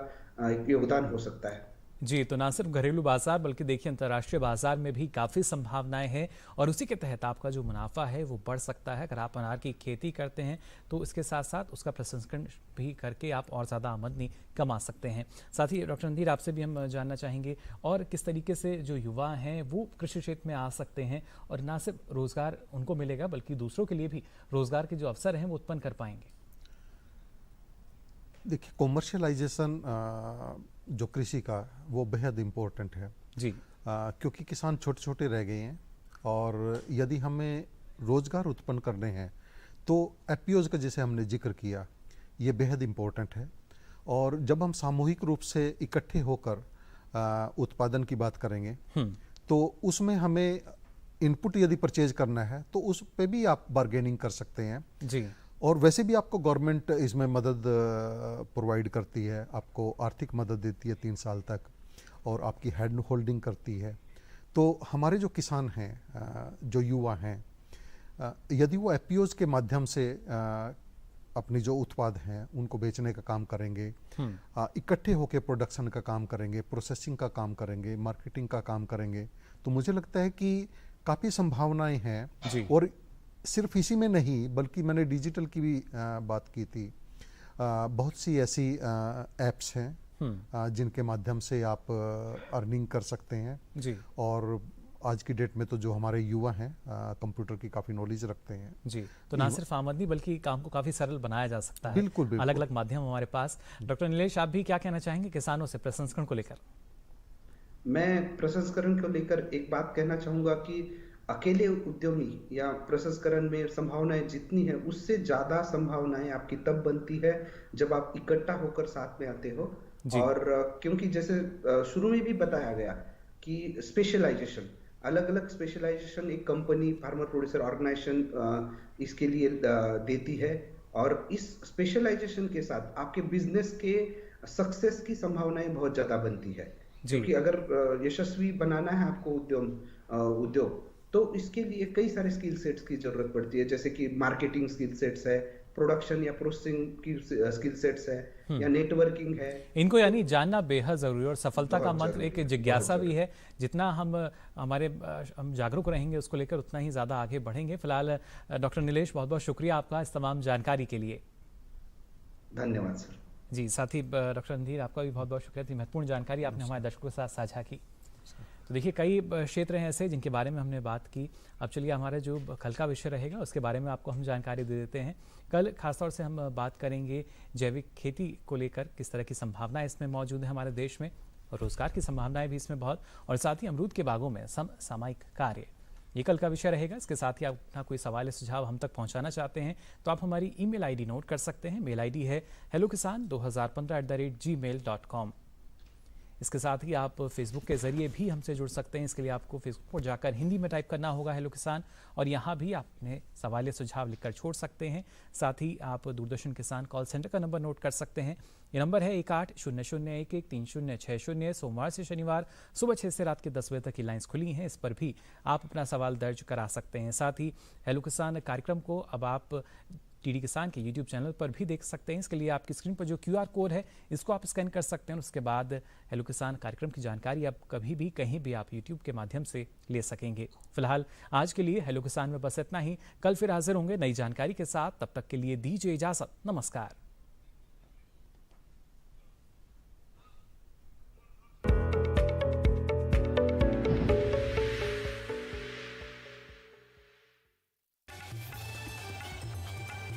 योगदान हो सकता है। जी, तो ना सिर्फ घरेलू बाजार बल्कि देखिए अंतर्राष्ट्रीय बाजार में भी काफ़ी संभावनाएं हैं और उसी के तहत आपका जो मुनाफा है वो बढ़ सकता है। अगर आप अनार की खेती करते हैं तो इसके साथ साथ उसका प्रसंस्करण भी करके आप और ज़्यादा आमदनी कमा सकते हैं। साथ ही डॉक्टर रणधीर, आपसे भी हम जानना चाहेंगे और किस तरीके से जो युवा हैं वो कृषि क्षेत्र में आ सकते हैं और ना सिर्फ रोज़गार उनको मिलेगा बल्कि दूसरों के लिए भी रोज़गार के जो अवसर हैं वो उत्पन्न कर पाएंगे। देखिए, कॉमर्शियलाइजेशन जो कृषि का वो बेहद इम्पोर्टेंट है जी, क्योंकि किसान छोटे छोटे रह गए हैं और यदि हमें रोजगार उत्पन्न करने हैं तो एफपीओज का जैसे हमने जिक्र किया ये बेहद इम्पोर्टेंट है। और जब हम सामूहिक रूप से इकट्ठे होकर उत्पादन की बात करेंगे तो उसमें हमें इनपुट यदि परचेज करना है तो उस पे भी आप बार्गेनिंग कर सकते हैं जी। और वैसे भी आपको गवर्नमेंट इसमें मदद प्रोवाइड करती है, आपको आर्थिक मदद देती है 3 साल तक और आपकी हैंड होल्डिंग करती है। तो हमारे जो किसान हैं, जो युवा हैं, यदि वो एफपीओज के माध्यम से अपनी जो उत्पाद हैं उनको बेचने का काम करेंगे, इकट्ठे होकर प्रोडक्शन का काम करेंगे, प्रोसेसिंग का काम करेंगे, मार्केटिंग का काम करेंगे, तो मुझे लगता है कि काफ़ी संभावनाएं हैं। और सिर्फ इसी में नहीं बल्कि मैंने डिजिटल की भी बात की थी, बहुत सी ऐसी ऐप्स हैं जिनके माध्यम से आप अर्निंग कर सकते हैं जी। और आज की डेट में तो जो हमारे युवा हैं कंप्यूटर की काफ़ी नॉलेज रखते हैं जी, तो ना सिर्फ आमदनी बल्कि काम को काफ़ी सरल बनाया जा सकता है। बिल्कुल। अलग अलग माध्यम हमारे पास। डॉक्टर नीलेश, आप भी क्या कहना चाहेंगे किसानों से प्रसंस्करण को लेकर? मैं प्रसंस्करण को लेकर एक बात कहना चाहूँगा कि अकेले उद्यमी या प्रसंस्करण में संभावनाएं जितनी है उससे ज्यादा संभावनाएं आपकी तब बनती है जब आप इकट्ठा होकर साथ में आते हो। और क्योंकि जैसे शुरू में भी बताया गया कि स्पेशलाइजेशन, अलग अलग स्पेशलाइजेशन एक कंपनी फार्मर प्रोड्यूसर ऑर्गेनाइजेशन इसके लिए देती है, और इस स्पेशलाइजेशन के साथ आपके बिजनेस के सक्सेस की संभावनाएं बहुत ज्यादा बनती है। क्योंकि अगर यशस्वी बनाना है आपको उद्योग, तो इसके लिए कई सारे स्किल सेट्स की जरूरत पड़ती है, जैसे कि मार्केटिंग स्किल सेट्स है, प्रोडक्शन या प्रोसेसिंग की स्किल सेट्स है, या नेटवर्किंग है। इनको यानी जानना बेहद जरूरी है, और सफलता का मंत्र एक जिज्ञासा भी है। जितना हम जागरूक रहेंगे उसको लेकर, उतना ही ज़्यादा आगे बढ़ेंगे। फिलहाल डॉक्टर नीलेश, बहुत बहुत शुक्रिया आपका इस तमाम जानकारी के लिए। धन्यवाद सर। जी, साथ ही डॉक्टर रणधीर, आपका भी बहुत बहुत शुक्रिया, इतनी महत्वपूर्ण जानकारी आपने हमारे दर्शकों के साथ साझा की। तो देखिए, कई क्षेत्र हैं ऐसे जिनके बारे में हमने बात की। अब चलिए, हमारा जो कल का विषय रहेगा उसके बारे में आपको हम जानकारी दे देते हैं। कल खासतौर से हम बात करेंगे जैविक खेती को लेकर, किस तरह की संभावनाएं इसमें मौजूद है हमारे देश में, और रोजगार की संभावनाएं भी इसमें बहुत, और साथ ही अमरूद के बागों में सामयिक कार्य, ये कल का विषय रहेगा। इसके साथ ही आप अपना कोई सवाल या सुझाव हम तक पहुंचाना चाहते हैं तो आप हमारी ईमेल आईडी नोट कर सकते हैं। मेल आईडी है hellokisan2015@gmail.com। इसके साथ ही आप फेसबुक के जरिए भी हमसे जुड़ सकते हैं। इसके लिए आपको फेसबुक पर जाकर हिंदी में टाइप करना होगा हेलो किसान, और यहाँ भी आप अपने सवाल या सुझाव लिखकर छोड़ सकते हैं। साथ ही आप दूरदर्शन किसान कॉल सेंटर का नंबर नोट कर सकते हैं। ये नंबर है 1800113060। सोमवार से शनिवार सुबह 6 से रात के 10 बजे तक की लाइन्स खुली हैं, इस पर भी आप अपना सवाल दर्ज करा सकते हैं। साथ ही हेलो किसान कार्यक्रम को अब आप टीडी किसान के यूट्यूब चैनल पर भी देख सकते हैं। इसके लिए आपकी स्क्रीन पर जो QR कोड है, इसको आप स्कैन कर सकते हैं। उसके बाद हेलो किसान कार्यक्रम की जानकारी आप कभी भी कहीं भी आप यूट्यूब के माध्यम से ले सकेंगे। फिलहाल आज के लिए हेलो किसान में बस इतना ही। कल फिर हाजिर होंगे नई जानकारी के साथ, तब तक के लिए दीजिए इजाजत। नमस्कार।